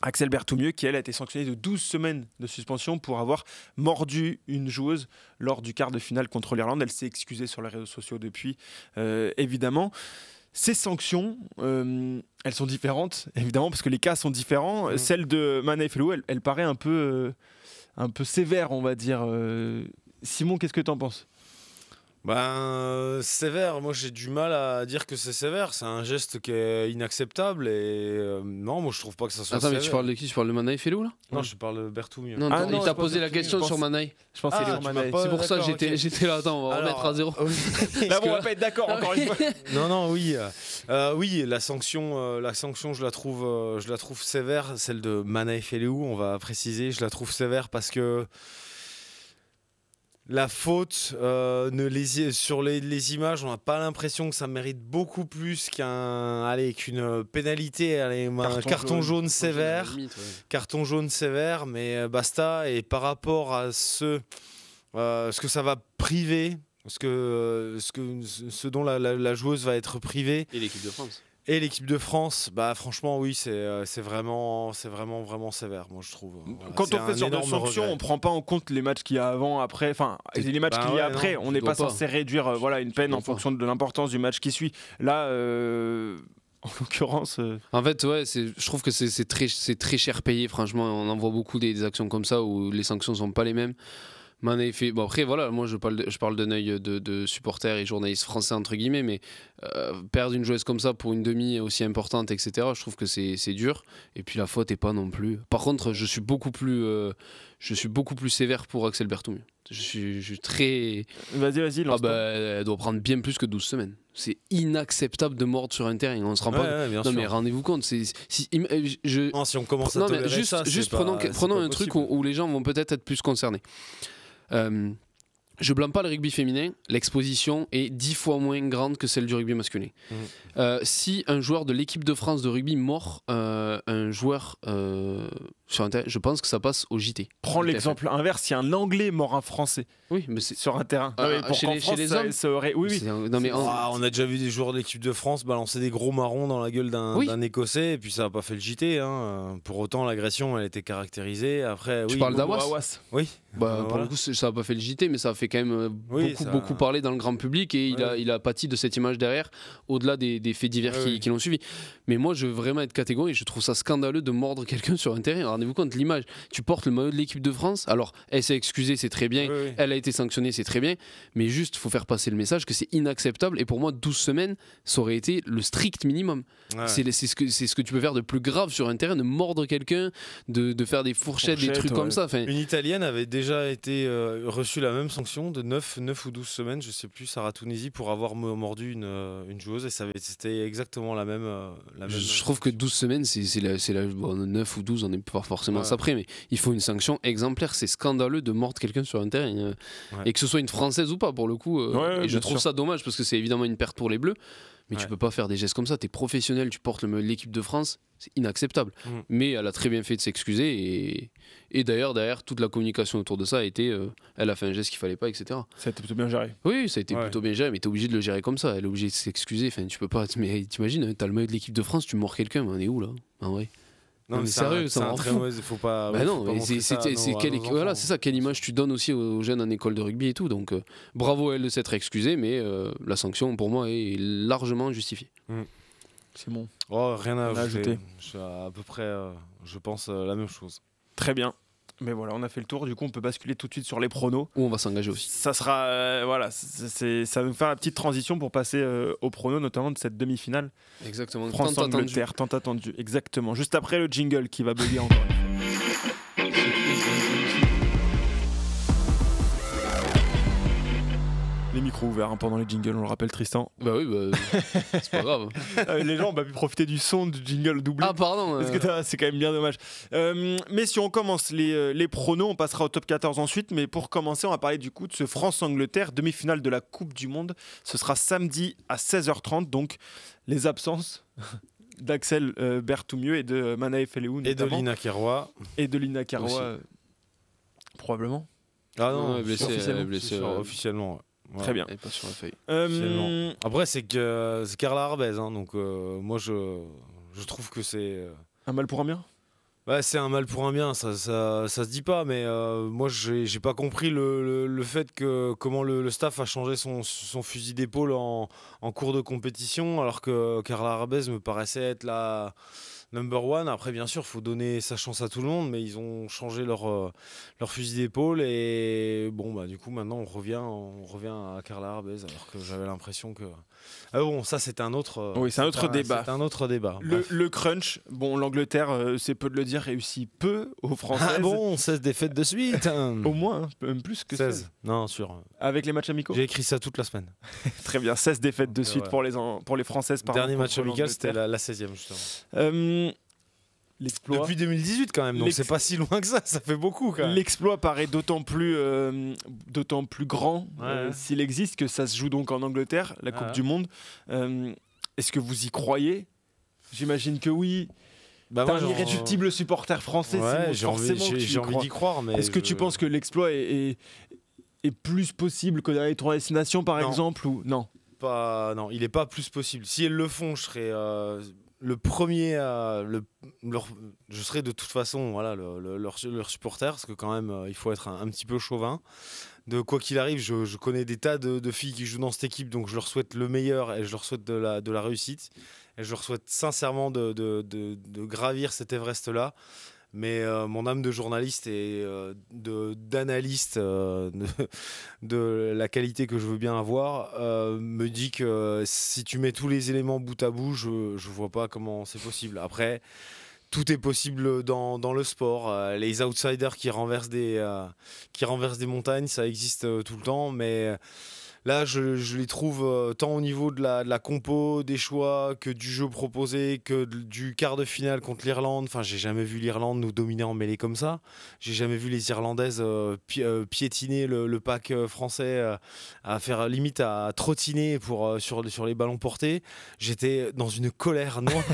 C: Axel Berthoumieux qui elle a été sanctionné de 12 semaines de suspension pour avoir mordu une joueuse lors du quart de finale contre l'Irlande. Elle s'est excusée sur les réseaux sociaux depuis, évidemment. Ces sanctions, elles sont différentes, évidemment, parce que les cas sont différents. Celle de Manaï Feleou, elle paraît un peu sévère, on va dire. Simon, qu'est-ce que tu en penses ?
E: Sévère, moi j'ai du mal à dire que c'est sévère, c'est un geste qui est inacceptable et non, moi je trouve pas que ça soit sévère.
D: Mais tu parles de qui ? Tu parles de Manaï Feleou là ?
E: Non, je parle de Berthoumieux.
D: Non, il t'a posé la question sur Manaï.
C: Je pensais Manaï.
D: C'est pour ça que j'étais là, attends, on va remettre à zéro.
C: Là, on va pas être d'accord encore une fois.
E: Oui, la sanction, je la trouve sévère, celle de Manaï Feleou, on va préciser, je la trouve sévère parce que La faute, sur les images, on n'a pas l'impression que ça mérite beaucoup plus qu'une pénalité, un carton jaune sévère. Carton jaune sévère, mais basta. Et par rapport à ce que ça va priver, ce dont la joueuse va être privée.
D: Et l'équipe de France.
E: Et l'équipe de France, bah franchement oui, c'est vraiment sévère, moi je trouve. Voilà,
C: quand on fait ce genre de sanctions, on prend pas en compte les matchs qu'il y a avant, après, enfin les matchs qu'il y a après.
E: Non,
C: on n'est pas censé réduire une peine en fonction de l'importance du match qui suit. Là, en l'occurrence.
D: En fait, ouais, je trouve que c'est très cher payé. Franchement, on en voit beaucoup des actions comme ça où les sanctions sont pas les mêmes. Bon, après voilà, moi je parle d'un œil de supporter et journaliste français entre guillemets, mais perdre une joueuse comme ça pour une demi aussi importante, etc., je trouve que c'est dur. Et puis la faute est pas non plus. Par contre, je suis beaucoup plus sévère pour Axel Berthoumieux. Je suis très.
C: Vas-y.
D: Elle doit prendre bien plus que 12 semaines. C'est inacceptable de mordre sur un terrain. On se rend pas. Non, mais rendez-vous compte. Si
E: on commence à tolérer
D: juste prenons un truc où les gens vont peut-être être plus concernés. Je blâme pas le rugby féminin, l'exposition est 10 fois moins grande que celle du rugby masculin. Si un joueur de l'équipe de France de rugby mord un joueur sur un terrain, je pense que ça passe au JT.
C: Prends l'exemple inverse, si un Anglais mord un Français sur un terrain.
D: Chez les hommes,
C: ça aurait... Oui.
E: On a déjà vu des joueurs de l'équipe de France balancer des gros marrons dans la gueule d'un Écossais et puis ça n'a pas fait le JT. Pour autant, l'agression, elle était caractérisée. Après,
D: tu parles d'Awas.
E: Oui.
D: Pour le coup, ça n'a pas fait le JT, mais ça a fait quand même beaucoup parler dans le grand public et il a pâti de cette image derrière, au-delà des faits divers qui l'ont suivi. Mais moi, je veux vraiment être catégorique, je trouve ça scandaleux de mordre quelqu'un sur un terrain. Rendez-vous compte, l'image, tu portes le maillot de l'équipe de France, alors elle s'est excusée, c'est très bien, elle a été sanctionnée, c'est très bien, mais juste, il faut faire passer le message que c'est inacceptable et pour moi, 12 semaines, ça aurait été le strict minimum. C'est ce que tu peux faire de plus grave sur un terrain, de mordre quelqu'un, de faire des fourchettes des trucs comme ça.
E: Une Italienne avait déjà été reçu la même sanction de 9 ou 12 semaines, je sais plus, Sarah Tunisi, pour avoir mordu une joueuse et c'était exactement la même.
D: Je trouve que 12 semaines, c'est 9 ou 12, on n'est pas forcément ça près, mais il faut une sanction exemplaire. C'est scandaleux de mordre quelqu'un sur un terrain, et que ce soit une Française ou pas, pour le coup. Et je trouve ça dommage parce que c'est évidemment une perte pour les Bleus. Mais tu peux pas faire des gestes comme ça, t'es professionnel, tu portes l'équipe de France, c'est inacceptable. Mais elle a très bien fait de s'excuser et d'ailleurs derrière toute la communication autour de ça a été, elle a fait un geste qu'il fallait pas, etc.
C: Ça a été plutôt bien géré.
D: Oui, ça a été plutôt bien géré, mais t'es obligé de le gérer comme ça, elle est obligée de s'excuser, enfin tu peux pas, mais t'imagines, t'as le maillot de l'équipe de France, tu mords quelqu'un, mais on est où là, en vrai?
E: Non, mais
D: sérieux,
E: c'est un très mauvais. Faut pas.
D: C'est ça. Quelle image tu donnes aussi aux jeunes en école de rugby et tout. Donc, bravo à elle de s'être excusée, mais la sanction pour moi est largement justifiée.
C: C'est bon.
E: Rien à ajouter. Je suis à peu près, je pense, la même chose.
C: Très bien. Mais voilà, on a fait le tour. Du coup, on peut basculer tout de suite sur les pronos.
D: Où on va s'engager aussi.
C: Ça sera, ça va nous faire la petite transition pour passer aux pronos, notamment de cette demi-finale.
D: Exactement.
C: France-Angleterre, tant attendu. Exactement. Juste après le jingle qui va bugger encore. Les micros ouverts pendant les jingles, on le rappelle, Tristan.
D: Bah oui, c'est pas grave.
C: Les gens ont pas pu profiter du son du jingle doublé.
D: Ah pardon.
C: Parce que c'est quand même bien dommage. Mais si on commence les pronos, on passera au top 14 ensuite. Mais pour commencer, on va parler du coup de ce France-Angleterre, demi-finale de la Coupe du Monde. Ce sera samedi à 16h30, donc les absences d'Axel Berthoumieux et de Manaé Feleou.
E: Et de Lina Kerrois.
C: Probablement.
E: Ah non,
D: blessé
E: officiellement.
C: Ouais. Très bien.
D: Et pas sur la feuille.
E: Après, c'est Carla Arbez, donc moi je trouve que c'est
C: un mal pour un bien.
E: C'est un mal pour un bien, ça se dit pas, mais moi j'ai pas compris le fait que comment le staff a changé son fusil d'épaule en cours de compétition, alors que Carla Arbez me paraissait être la number one. Après, bien sûr, il faut donner sa chance à tout le monde, mais ils ont changé leur fusil d'épaule et du coup maintenant on revient à Carla Arbez, alors que j'avais l'impression que ça c'est un autre
C: débat.
E: C'est un autre débat.
C: Le crunch, l'Angleterre, c'est peu de le dire, réussit peu aux Françaises.
E: 16 défaites de suite.
C: Au moins, même plus que 16.
E: Non, sûr.
C: Avec les matchs amicaux.
E: J'ai écrit ça toute la semaine.
C: Très bien, 16 défaites de suite pour les Françaises.
E: Le dernier match amical, c'était la 16e justement.
C: l'exploit.
E: Depuis 2018 quand même, donc c'est pas si loin que ça fait beaucoup quand même.
C: L'exploit paraît d'autant plus grand s'il existe que ça se joue donc en Angleterre, la Coupe du Monde. Est-ce que vous y croyez ? J'imagine que oui. T'es un irréductible supporter français,
E: j'ai envie d'y croire. Mais
C: est-ce que tu penses que l'exploit est plus possible que dans les 3 destinations par exemple ou non ?
E: Non, il n'est pas plus possible. Si elles le font, je serais le premier je serais de toute façon leur supporter, parce que quand même il faut être un petit peu chauvin. De quoi qu'il arrive, je connais des tas de filles qui jouent dans cette équipe, donc je leur souhaite le meilleur et je leur souhaite de la réussite. Et je leur souhaite sincèrement de gravir cet Everest-là. Mais mon âme de journaliste et d'analyste de la qualité que je veux bien avoir me dit que si tu mets tous les éléments bout à bout, je vois pas comment c'est possible. Après, tout est possible dans le sport. Les outsiders qui renversent des montagnes, ça existe tout le temps, mais là, je les trouve tant au niveau de la compo, des choix, que du jeu proposé, que du quart de finale contre l'Irlande. Enfin, j'ai jamais vu l'Irlande nous dominer en mêlée comme ça. J'ai jamais vu les Irlandaises piétiner le pack français, à faire limite à trottiner sur les ballons portés. J'étais dans une colère noire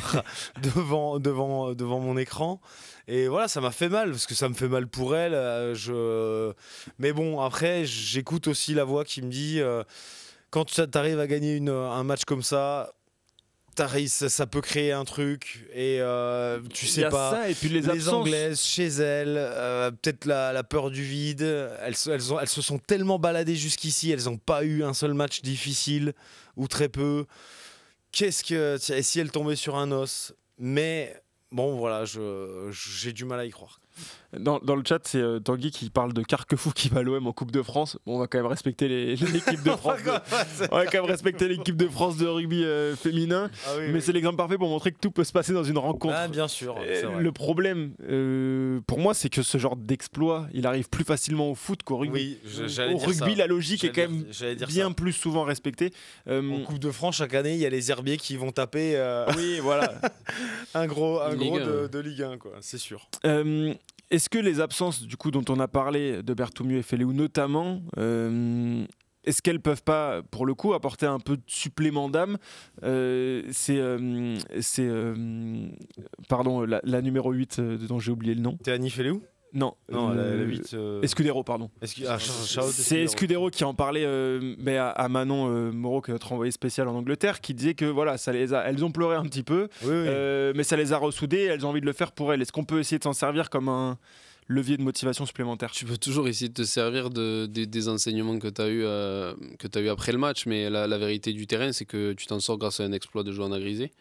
E: devant mon écran. Et voilà, ça m'a fait mal, parce que ça me fait mal pour elle. Mais bon, après, j'écoute aussi la voix qui me dit quand tu arrives à gagner un match comme ça, ça peut créer un truc. Et tu sais pas.
C: Ça, et puis les
E: Anglaises, chez elles, peut-être la peur du vide. Elles se sont tellement baladées jusqu'ici, elles n'ont pas eu un seul match difficile, ou très peu. Et si elles tombaient sur un os ? Mais bon, voilà, j'ai du mal à y croire.
C: Dans le chat, c'est Tanguy qui parle de Carquefou qui va à l'OM en Coupe de France. Bon, on va quand même respecter l'équipe de France. On va quand même respecter l'équipe de France de rugby féminin. Mais c'est l'exemple parfait pour montrer que tout peut se passer dans une rencontre.
E: Ah, bien sûr. C'est vrai.
C: Le problème, pour moi, c'est que ce genre d'exploit, il arrive plus facilement au foot qu'au rugby.
E: Oui, j'allais dire
C: rugby,
E: ça.
C: la logique est quand même bien plus souvent respectée.
E: En Coupe de France, chaque année, il y a les herbiers qui vont taper
C: oui, voilà.
E: un gros de Ligue 1, quoi, c'est sûr.
C: Est-ce que les absences du coup dont on a parlé de Bertomeu et Feleau notamment, est-ce qu'elles peuvent pas pour le coup apporter un peu de supplément d'âme? Pardon, la numéro 8 dont j'ai oublié le nom.
E: T'es Annie Feleau?
C: Non,
E: la 8.
C: Escudero, pardon. C'est Escudero qui en parlait à Manon Moreau, qui est notre envoyé spécial en Angleterre, qui disait que voilà, elles ont pleuré un petit peu, mais ça les a ressoudées, elles ont envie de le faire pour elles. Est-ce qu'on peut essayer de s'en servir comme un levier de motivation supplémentaire?
D: Tu peux toujours essayer de te servir des enseignements que tu as eu après le match, mais la vérité du terrain, c'est que tu t'en sors grâce à un exploit de Johanna Grisé.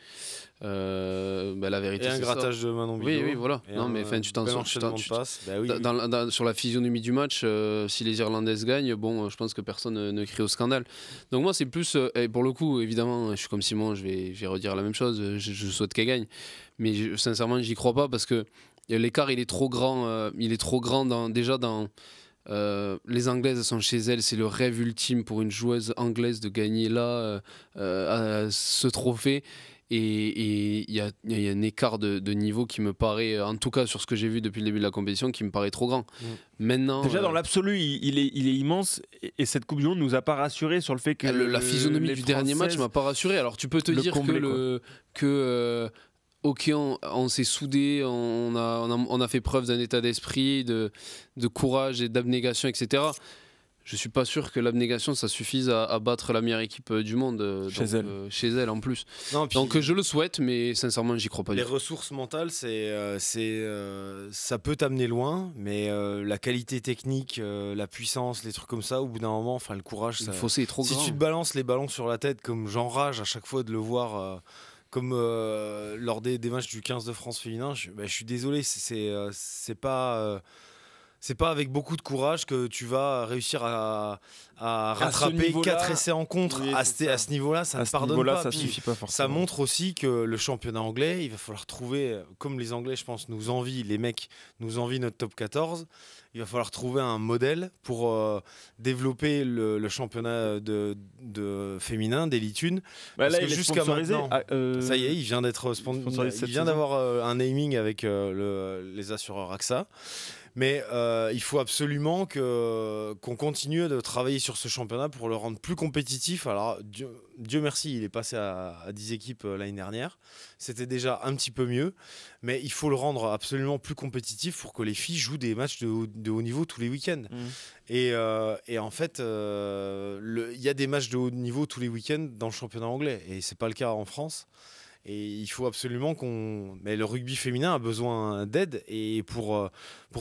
D: La vérité,
E: et un grattage
D: ça.
E: De Manon Bidot.
D: Oui, voilà. Non, mais tu t'en sors. Sur la physionomie du match, si les Irlandaises gagnent, bon, je pense que personne ne crie au scandale. Donc moi, c'est plus, et pour le coup, évidemment, je suis comme Simon, je vais redire la même chose. Je souhaite qu'elle gagne, mais sincèrement, j'y crois pas parce que l'écart, il est trop grand. Il est trop grand déjà dans. Les Anglaises sont chez elles, c'est le rêve ultime pour une joueuse anglaise de gagner là ce trophée. Et il y a un écart de niveau qui me paraît, en tout cas sur ce que j'ai vu depuis le début de la compétition, qui me paraît trop grand. Maintenant,
C: déjà dans l'absolu, il est immense, et cette Coupe du Monde nous a pas rassuré sur le fait que
D: la physionomie du dernier match m'a pas rassuré. Alors tu peux te dire ok, on s'est soudés, on a fait preuve d'un état d'esprit, de courage et d'abnégation, etc. Je suis pas sûr que l'abnégation ça suffise à battre la meilleure équipe du monde chez elle en plus. Non, donc je le souhaite, mais sincèrement j'y crois pas.
E: Les ressources mentales, ça peut t'amener loin, mais la qualité technique, la puissance, les trucs comme ça, au bout d'un moment, enfin le courage,
D: le fossé est trop grand.
E: Si tu te balances les ballons sur la tête, comme j'enrage à chaque fois de le voir. Comme lors des matchs du 15 de France féminin, je suis désolé, c'est pas C'est pas avec beaucoup de courage que tu vas réussir à rattraper 4 essais en contre.
C: Oui,
E: à ce niveau-là, ça ne pardonne
C: niveau-là,
E: pas.
C: ça
E: Puis,
C: suffit pas forcément.
E: ça montre aussi que le championnat anglais, il va falloir trouver, comme les Anglais, je pense, nous envient, les mecs nous envient notre top 14. Il va falloir trouver un modèle pour développer le championnat de féminin d'Elite 1.
C: Bah, là,
E: que
C: il est
E: jusqu'à
C: sponsorisé.
E: maintenant, ça y est, il vient d'être
C: sponsorisé cette
E: il vient
C: saison.
E: d'avoir un naming avec les assureurs AXA. Mais il faut absolument qu'on continue de travailler sur ce championnat pour le rendre plus compétitif. Alors, Dieu merci, il est passé à 10 équipes l'année dernière. C'était déjà un petit peu mieux. Mais il faut le rendre absolument plus compétitif pour que les filles jouent des matchs de haut niveau tous les week-ends. Et en fait, il y a des matchs de haut niveau tous les week-ends dans le championnat anglais. Et ce n'est pas le cas en France. Et il faut absolument mais le rugby féminin a besoin d'aide et pour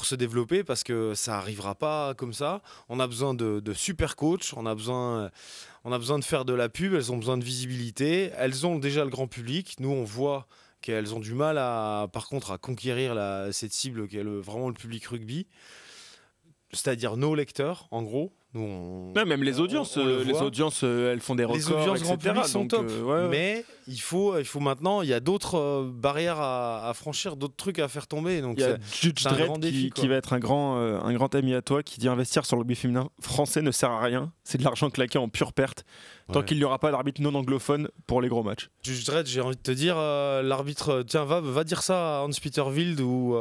E: se développer, parce que ça n'arrivera pas comme ça. On a besoin de super coachs, on a besoin de faire de la pub, elles ont besoin de visibilité. Elles ont déjà le grand public. Nous, on voit qu'elles ont du mal par contre à conquérir cette cible qui est vraiment le public rugby. C'est-à-dire nos lecteurs, en gros. Nous,
C: même les audiences, elles font des records,
E: les audiences
C: etc.
E: grand public sont
C: donc,
E: top.
C: ouais.
E: Mais il faut maintenant, il y a d'autres barrières à franchir, d'autres trucs à faire tomber. Donc
C: il y a Judge
E: c'est un
C: Dredd
E: grand défi,
C: qui va être un grand ami à toi, qui dit: investir sur le rugby féminin français ne sert à rien, c'est de l'argent claqué en pure perte, tant qu'il n'y aura pas d'arbitre non anglophone pour les gros matchs.
E: Judge Dredd, j'ai envie de te dire, l'arbitre, tiens, va dire ça à Hans-Peter Wild ou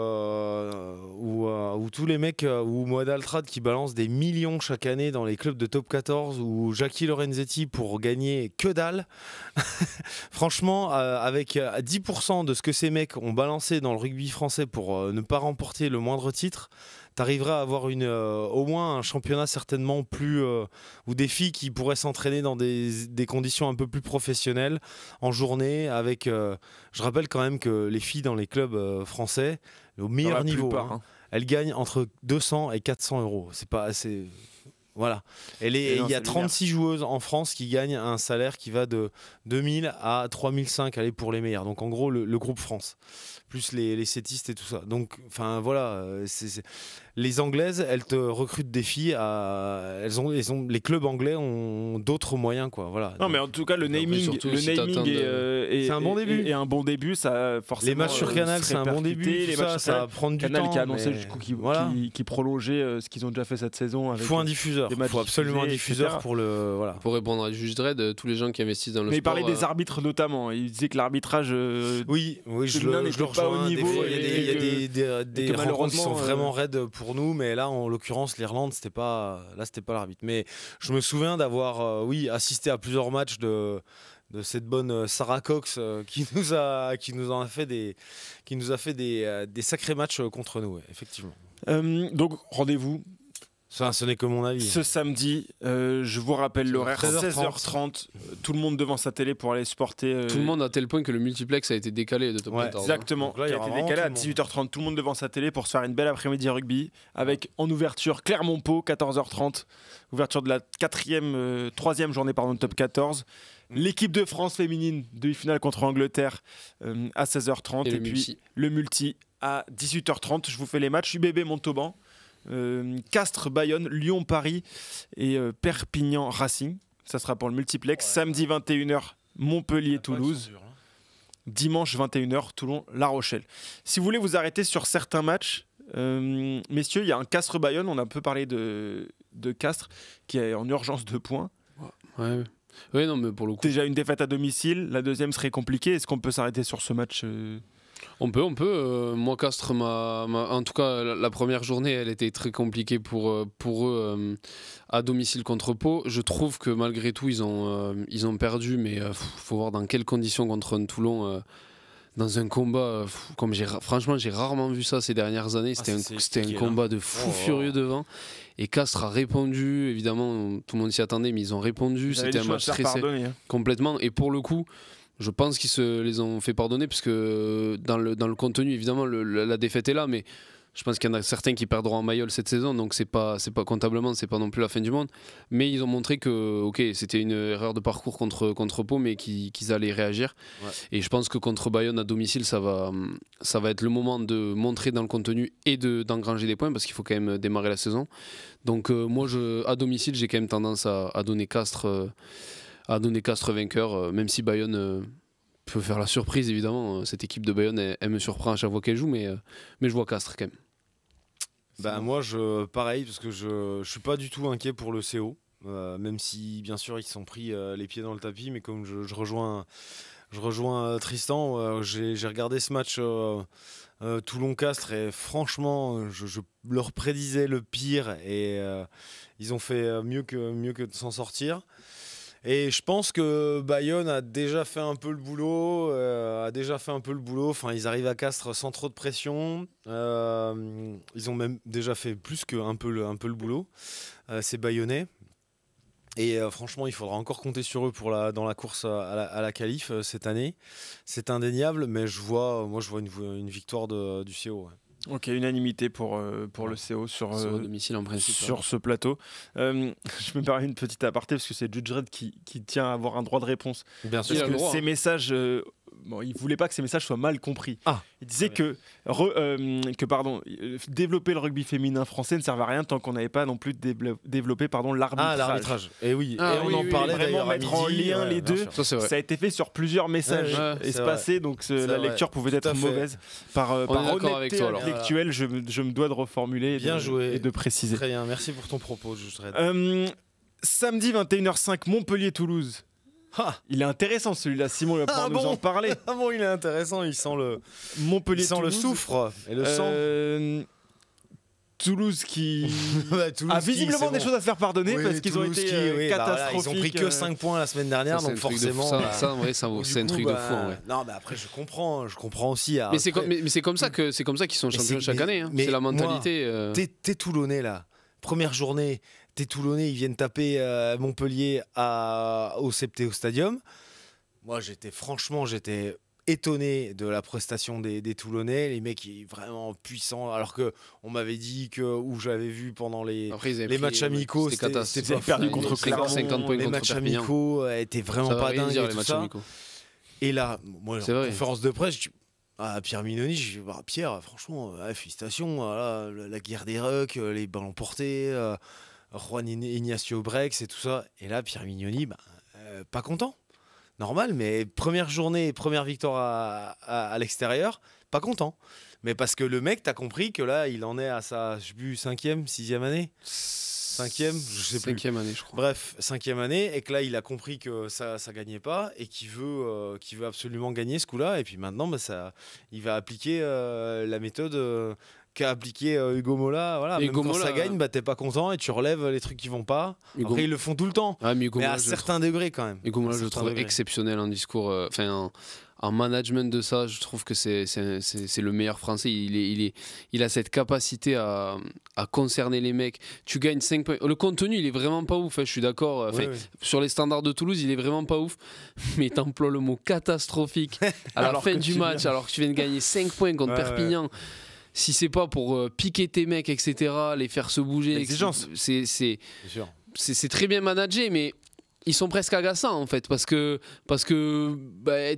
E: tous les mecs, ou Moed Altrad qui balancent des millions chaque année dans les clubs de top 14, ou Jackie Lorenzetti pour gagner que dalle. Franchement, avec 10% de ce que ces mecs ont balancé dans le rugby français pour ne pas remporter le moindre titre, t'arriveras à avoir au moins un championnat certainement plus ou des filles qui pourraient s'entraîner dans des conditions un peu plus professionnelles en journée. Avec, je rappelle quand même que les filles dans les clubs français, au meilleur niveau, elles gagnent entre 200 et 400 euros. C'est pas assez. Voilà. Il y a 36 joueuses en France qui gagnent un salaire qui va de 2000 à 3005, allez, pour les meilleurs. Donc en gros, le groupe France, plus les sétistes et tout ça. Donc, enfin voilà, les Anglaises, elles te recrutent des filles. Les clubs anglais ont d'autres moyens, quoi. Voilà.
C: Non, mais en tout cas, le naming
E: c'est un bon début.
C: Et un bon début, ça forcément.
E: Les matchs sur Canal, c'est un bon début.
C: Les
E: matchs ça va prendre du
C: Canal
E: temps.
C: qui a annoncé qui prolongeait ce qu'ils ont déjà fait cette saison.
E: Il faut un diffuseur. Il faut absolument un diffuseur pour le. Voilà.
D: Pour répondre à Judge Dredd, tous les gens qui investissent dans le sport.
C: Mais il parlait des arbitres notamment. Il disait que l'arbitrage.
E: Oui, je le rejoins. Il y a des rencontres qui sont vraiment raides pour nous, mais là, en l'occurrence, l'Irlande, c'était pas l'arbitre. Mais je me souviens d'avoir, assisté à plusieurs matchs de cette bonne Sarah Cox qui nous a fait des sacrés matchs contre nous, ouais, effectivement.
C: Donc rendez-vous.
E: Ça, ce n'est que mon avis.
C: Ce samedi, je vous rappelle l'horaire, 16h30, tout le monde devant sa télé pour aller supporter.
D: Tout le monde à tel point que le multiplex a été décalé de top 14.
C: Exactement, il a été décalé à 18h30, tout le monde devant sa télé pour se faire une belle après-midi rugby, avec en ouverture Clermont-Pau, 14h30, ouverture de la 3e journée de top 14. L'équipe de France féminine, demi-finale contre Angleterre à 16h30. Et puis le multi à 18h30. Je vous fais les matchs. UBB Montauban, Castres Bayonne, Lyon Paris et Perpignan Racing. Ça sera pour le multiplex. Samedi 21h Montpellier Toulouse. Dimanche 21h Toulon La Rochelle. Si vous voulez vous arrêter sur certains matchs, messieurs, il y a un Castres Bayonne. On a un peu parlé de Castres qui est en urgence de points.
D: Ouais. Oui, non, mais pour le coup.
C: Déjà une défaite à domicile, la deuxième serait compliquée. Est-ce qu'on peut s'arrêter sur ce match
D: On peut. Moi, Castres, en tout cas, la première journée, elle était très compliquée pour eux à domicile contre Pau. Je trouve que malgré tout, ils ont perdu, mais faut voir dans quelles conditions contre un Toulon. Dans un combat, franchement, j'ai rarement vu ça ces dernières années. C'était un combat de fou furieux devant. Et Castres a répondu, évidemment, tout le monde s'y attendait, mais ils ont répondu. C'était un match très complètement. Et pour le coup, je pense qu'ils se les ont fait pardonner, parce que dans le contenu, évidemment, la défaite est là, mais Je pense qu'il y en a certains qui perdront en Mayol cette saison, donc c'est pas comptablement, c'est pas non plus la fin du monde. Mais ils ont montré que, ok, c'était une erreur de parcours contre Pau, mais qu'ils allaient réagir. Ouais. Et je pense que contre Bayonne à domicile, ça va être le moment de montrer dans le contenu et d'engranger des points, parce qu'il faut quand même démarrer la saison. Donc moi, à domicile, j'ai quand même tendance à donner Castres vainqueur, même si Bayonne peut faire la surprise, évidemment. Cette équipe de Bayonne, elle me surprend à chaque fois qu'elle joue, mais je vois Castres quand même.
E: Moi, pareil, parce que je suis pas du tout inquiet pour le CO, même si bien sûr ils se sont pris les pieds dans le tapis, mais comme je rejoins Tristan, j'ai regardé ce match Toulon-Castres et franchement, je leur prédisais le pire et ils ont fait mieux que de s'en sortir. Et je pense que Bayonne a déjà fait un peu le boulot. Enfin, ils arrivent à Castres sans trop de pression. Ils ont même déjà fait plus qu'un peu le boulot. C'est Bayonnais. Et franchement, il faudra encore compter sur eux dans la course à la qualif cette année. C'est indéniable, mais je vois une victoire du CO. Ouais.
C: Ok, unanimité pour le CO sur
D: domicile en principe,
C: sur ce plateau. Je me permets une petite aparté parce que c'est Judge Red qui tient à avoir un droit de réponse.
E: Bien sûr.
C: Parce que ces messages, il voulait pas que ces messages soient mal compris. Il disait que développer le rugby féminin français ne servait à rien tant qu'on n'avait pas non plus développé l'arbitrage.
E: L'arbitrage. Et oui.
C: On en parlait vraiment mettre en lien les deux. Ça a été fait sur plusieurs messages espacés, donc la lecture pouvait être mauvaise. Par honnêteté intellectuelle, je me dois de reformuler et de préciser.
E: Très bien, merci pour ton propos.
C: Samedi 21h05, Montpellier-Toulouse. Il est intéressant celui-là, Simon il va pouvoir nous en parler.
E: Il est intéressant, il sent le
C: Montpellier-Toulouse.
E: Le soufre et le sang.
C: Toulouse qui a visiblement des choses à se faire pardonner parce qu'ils ont été catastrophiques.
E: Ils ont pris que 5 points la semaine dernière, donc forcément.
D: C'est un truc de fou.
E: Non, mais après je comprends aussi.
D: Mais c'est comme ça qu'ils sont champions chaque année. C'est la mentalité.
E: T'es Toulonnais là, première journée. T'es Toulonnais, ils viennent taper Montpellier au Septéo Stadium. Moi, j'étais étonné de la prestation des Toulonnais. Les mecs, ils sont vraiment puissants. Alors qu'on m'avait dit où j'avais vu pendant les matchs amicaux,
C: c'était perdu contre Clermont.
D: 50 points
E: les matchs amicaux étaient vraiment pas dingues. Et, tout ça. Et là, moi, en conférence de presse, Pierre Mignoni, je dis Pierre, franchement, félicitations. La guerre des rucks, les ballons portés. Juan Ignacio Brex et tout ça. Et là, Pierre Mignoni, pas content. Normal, mais première journée, première victoire à l'extérieur, pas content. Mais parce que le mec, t'as compris que là, il en est à sa, 5e, 6e année. 5e, je sais plus.
D: 5e année, je crois.
E: Bref, 5e année, et que là, il a compris que ça gagnait pas et qu'il veut absolument gagner ce coup-là. Et puis maintenant, il va appliquer la méthode qu'a appliqué Hugo Mola. Même quand ça gagne, t'es pas content et tu relèves les trucs qui vont pas. Après, ils le font tout le temps, mais à certains degrés quand même.
D: Hugo Mola, je le trouve exceptionnel en discours, en management de ça. Je trouve que c'est le meilleur français. Il a cette capacité à concerner les mecs. Tu gagnes 5 points. Le contenu, il est vraiment pas ouf, je suis d'accord. Sur les standards de Toulouse, il est vraiment pas ouf. Mais t'emploies le mot catastrophique à la fin du match, alors que tu viens de gagner 5 points contre Perpignan. Si c'est pas pour piquer tes mecs, etc., les faire se bouger,
C: l'exigence.
D: C'est très bien managé, mais ils sont presque agaçants en fait, parce que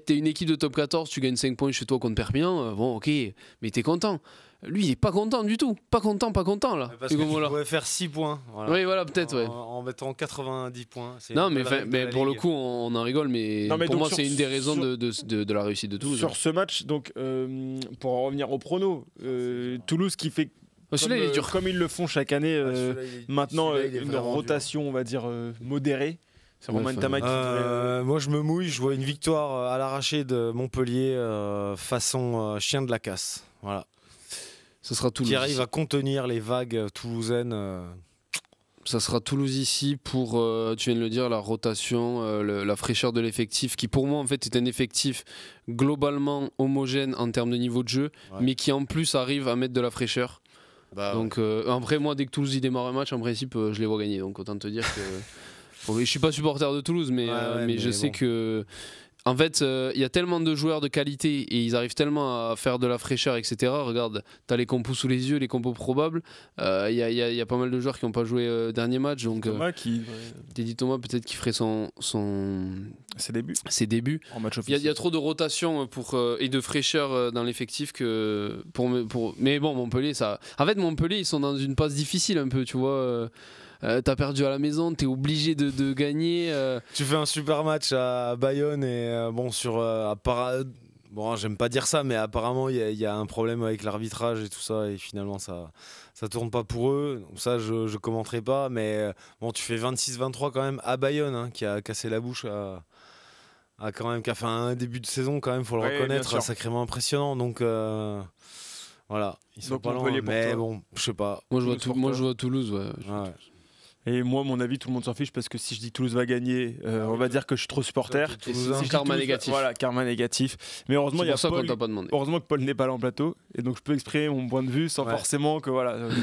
D: t'es une équipe de top 14, tu gagnes 5 points chez toi contre Perpignan, bon ok, mais t'es content. Lui, il est pas content du tout. Pas content là.
E: Parce que tu pourrais faire 6 points.
D: Oui, voilà, peut-être,
E: en mettant 90 points.
D: Non, mais pour le coup, on en rigole, mais pour moi, c'est une des raisons de la réussite de Toulouse.
C: Sur ce match, donc, pour en revenir au prono, Toulouse qui fait comme ils le font chaque année, maintenant, une rotation, on va dire, modérée. C'est Romain Tamac qui
E: moi, je me mouille, je vois une victoire à l'arraché de Montpellier façon chien de la casse. Voilà.
D: Ça sera Toulouse.
E: Qui arrive à contenir les vagues toulousaines.
D: Ça sera Toulouse ici pour, tu viens de le dire, la rotation, la fraîcheur de l'effectif, qui pour moi en fait est un effectif globalement homogène en termes de niveau de jeu, mais qui en plus arrive à mettre de la fraîcheur. Donc après, moi, dès que Toulouse y démarre un match, en principe, je les vois gagner. Donc autant te dire que... Je suis pas supporter de Toulouse, mais je sais que... En fait, il y a tellement de joueurs de qualité et ils arrivent tellement à faire de la fraîcheur, etc. Regarde, t'as les compos sous les yeux, les compos probables. Il y a pas mal de joueurs qui n'ont pas joué dernier match. Donc, Teddy Thomas, peut-être qu'il ferait ses débuts.
C: En match
D: Il
C: officiel.
D: y a trop de rotation et de fraîcheur dans l'effectif que mais bon, Montpellier, ça. En fait, Montpellier, ils sont dans une passe difficile un peu, tu vois. T'as perdu à la maison, t'es obligé de gagner.
E: Tu fais un super match à Bayonne et bon, j'aime pas dire ça, mais apparemment il y a un problème avec l'arbitrage et tout ça, et finalement ça tourne pas pour eux. Donc ça, je commenterai pas, mais bon, tu fais 26-23 quand même à Bayonne, hein, qui a cassé la bouche qui a fait un début de saison quand même, faut le reconnaître, sacrément impressionnant. Donc voilà, ils sont pas loin, mais bon, je sais pas.
D: Moi, je vois Toulouse, ouais.
C: Et moi, à mon avis, tout le monde s'en fiche parce que si je dis Toulouse va gagner, on va dire que je suis trop supporter.
D: C'est karma négatif.
C: Voilà, karma négatif. Mais heureusement, il y a Paul. Heureusement que Paul n'est pas là en plateau. Et donc, je peux exprimer mon point de vue sans forcément que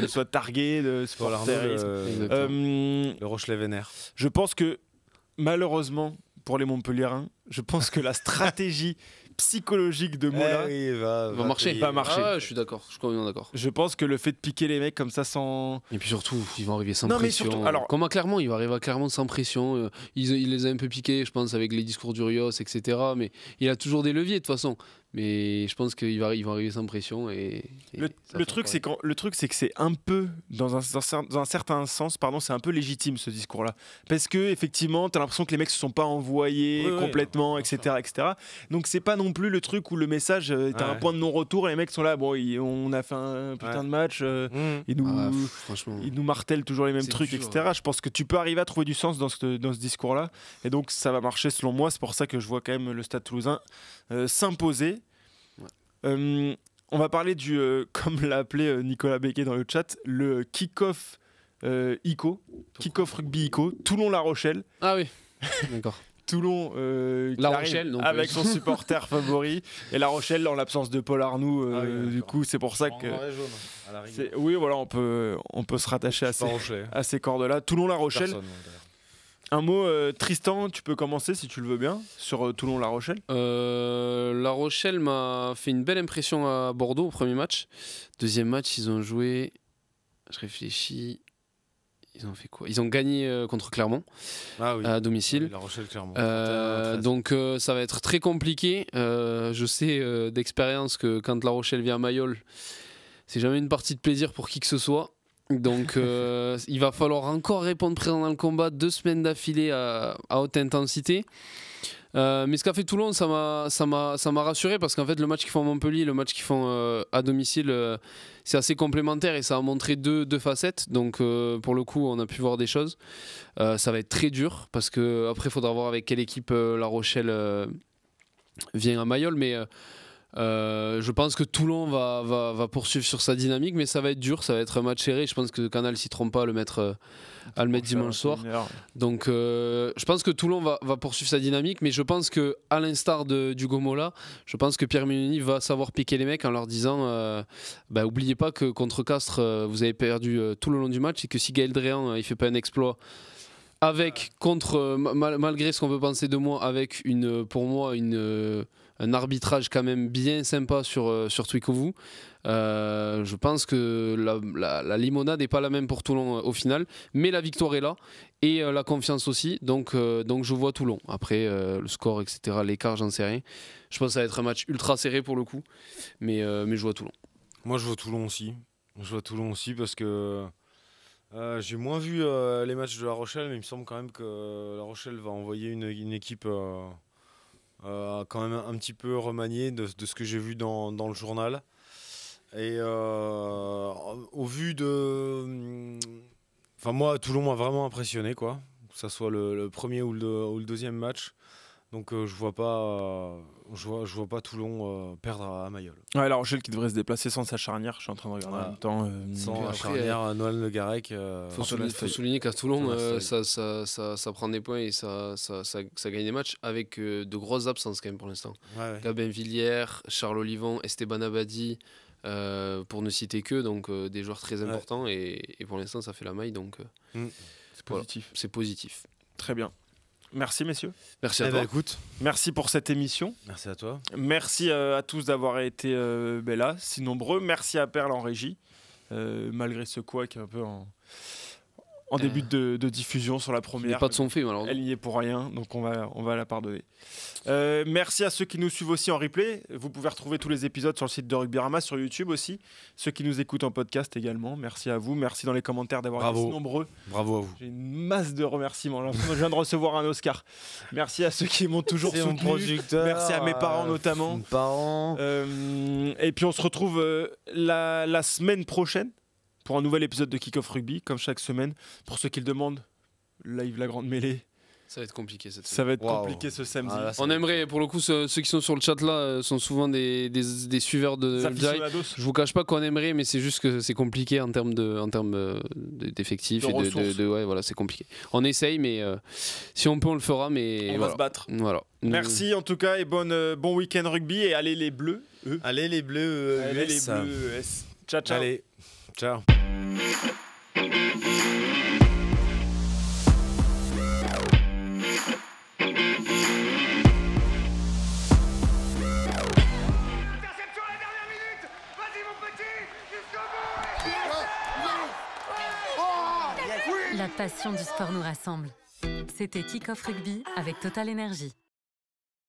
C: je sois targué de supporterisme.
E: Le Rochelet vénère.
C: Je pense que, malheureusement, pour les Montpelliérains, je pense que la stratégie psychologique de Mola
D: va marcher.
C: Va marcher.
D: Je suis d'accord, je suis complètement d'accord.
C: Je pense que le fait de piquer les mecs comme ça sans...
D: Et puis surtout, ils vont arriver sans pression. Mais surtout, comme à Clermont, il va arriver à Clermont sans pression. Il les a un peu piqués, je pense, avec les discours d'Urios, etc. Mais il a toujours des leviers de toute façon. Mais je pense qu'ils vont arriver sans pression.
C: Le truc, c'est que c'est un peu, dans un certain sens, c'est un peu légitime ce discours-là. Parce que effectivement, t'as l'impression que les mecs se sont pas envoyés complètement, etc., etc. Donc c'est pas non plus le truc où le message est à un point de non-retour. Les mecs sont là, bon, on a fait un putain de match, ils nous martèlent toujours les mêmes trucs, etc. Je pense que tu peux arriver à trouver du sens dans ce discours-là. Et donc ça va marcher selon moi. C'est pour ça que je vois quand même le Stade Toulousain s'imposer. On va parler du, comme l'a appelé Nicolas Becquet dans le chat, le kick-off kick-off rugby ICO, Toulon-La Rochelle.
D: Ah oui, d'accord.
C: Toulon
D: La Rochelle, donc,
C: avec son supporter favori, et La Rochelle en l'absence de Paul Arnoux. Du coup, c'est pour ça que oui, voilà, on peut se rattacher à ces cordes-là. Toulon-La Rochelle. Un mot, Tristan, tu peux commencer si tu le veux bien sur Toulon-La Rochelle.
D: La Rochelle m'a fait une belle impression à Bordeaux au premier match. Deuxième match, ils ont joué. Je réfléchis. Ils ont fait quoi? Ils ont gagné contre Clermont à domicile.
E: La Rochelle, Clermont.
D: Donc ça va être très compliqué. Je sais d'expérience que quand La Rochelle vient à Mayol, c'est jamais une partie de plaisir pour qui que ce soit. Donc il va falloir encore répondre présent dans le combat 2 semaines d'affilée à haute intensité. Mais ce qu'a fait Toulon, ça m'a rassuré parce qu'en fait le match qu'ils font à Montpellier, le match qu'ils font à domicile, c'est assez complémentaire et ça a montré deux facettes. Donc pour le coup, on a pu voir des choses. Ça va être très dur parce que après il faudra voir avec quelle équipe La Rochelle vient à Mayol, mais je pense que Toulon va poursuivre sur sa dynamique, mais ça va être dur, ça va être un match serré. Je pense que Canal s'y trompe pas à le mettre dimanche soir. Donc je pense que Toulon va poursuivre sa dynamique, mais je pense que à l'instar du Gomola, je pense que Pierre Mignoni va savoir piquer les mecs en leur disant oubliez pas que contre Castres vous avez perdu tout le long du match et que si Gaël Dréan il fait pas un exploit avec malgré ce qu'on peut penser de moi, avec pour moi un arbitrage quand même bien sympa sur Twikovu. Je pense que la limonade n'est pas la même pour Toulon au final, mais la victoire est là et la confiance aussi, donc je vois Toulon. Après le score, etc., l'écart, j'en sais rien. Je pense que ça va être un match ultra serré pour le coup, mais je vois Toulon.
E: Moi je vois Toulon aussi parce que j'ai moins vu les matchs de La Rochelle, mais il me semble quand même que La Rochelle va envoyer une équipe quand même un petit peu remaniée de ce que j'ai vu dans le journal. Et au vu de... Enfin moi, Toulon m'a vraiment impressionné, quoi. Que ce soit le premier ou le deuxième match. Donc je vois pas Toulon perdre à Mayol.
C: Ouais, La Rochelle qui devrait se déplacer sans sa charnière, je suis en train de regarder en même temps.
E: Sans la charnière, Noël Le Garec.
D: Faut souligner qu'à Toulon, ça prend des points et ça gagne des matchs avec de grosses absences quand même pour l'instant. Ouais. Gabin Villiers, Charles Olivon, Esteban Abadi, pour ne citer que, donc des joueurs très importants et pour l'instant ça fait la maille, donc
C: c'est positif.
D: Voilà, c'est positif.
C: Très bien. Merci messieurs.
D: Merci à toi.
E: Écoute,
C: Merci pour cette émission.
E: merci à toi.
C: Merci à tous d'avoir été là, si nombreux. Merci à Perle en régie, malgré ce couac un peu en début de diffusion sur la
D: Il
C: première.
D: n'est pas de son fait, malheureusement.
C: Elle n'y est pour rien, donc on va la pardonner. Merci à ceux qui nous suivent aussi en replay. Vous pouvez retrouver tous les épisodes sur le site de Rugbyrama, sur YouTube aussi. Ceux qui nous écoutent en podcast également, merci à vous. Merci dans les commentaires d'avoir été
E: Bravo.
C: si nombreux.
E: Bravo à vous.
C: J'ai une masse de remerciements. J'ai l'impression que je viens de recevoir un Oscar. Merci à ceux qui m'ont toujours
E: C'est mon
C: soutenu.
E: producteur.
C: Merci à mes parents notamment.
E: Mes parents.
C: Et puis on se retrouve la semaine prochaine pour un nouvel épisode de Kick-Off Rugby, comme chaque semaine. Pour ceux qui le demandent, live la grande mêlée.
D: Ça va être compliqué cette
C: Ça
D: semaine.
C: va être
E: Waouh.
C: compliqué ce samedi.
E: Ah, là, ça
D: On
E: va
D: aimerait, pour le coup, ceux qui sont sur le chat là sont souvent des suiveurs de
C: Ça
D: Jai. Je vous cache pas qu'on aimerait, mais c'est juste que c'est compliqué en termes d'effectifs
C: De
D: et
C: ressources.
D: ouais, voilà, c'est compliqué. On essaye, mais si on peut, on le fera. Mais
C: On
D: voilà.
C: va se battre.
D: Voilà.
C: Merci en tout cas et bon week-end rugby et allez les bleus.
E: Allez les bleus.
C: Allez les
E: US.
C: bleus. ES. Ciao ciao.
E: Allez, ciao.
A: Interception à la dernière minute. Vas-y mon petit, jusqu'au bout.
B: La passion du sport nous rassemble. C'était Kick-Off Rugby avec Total Energy.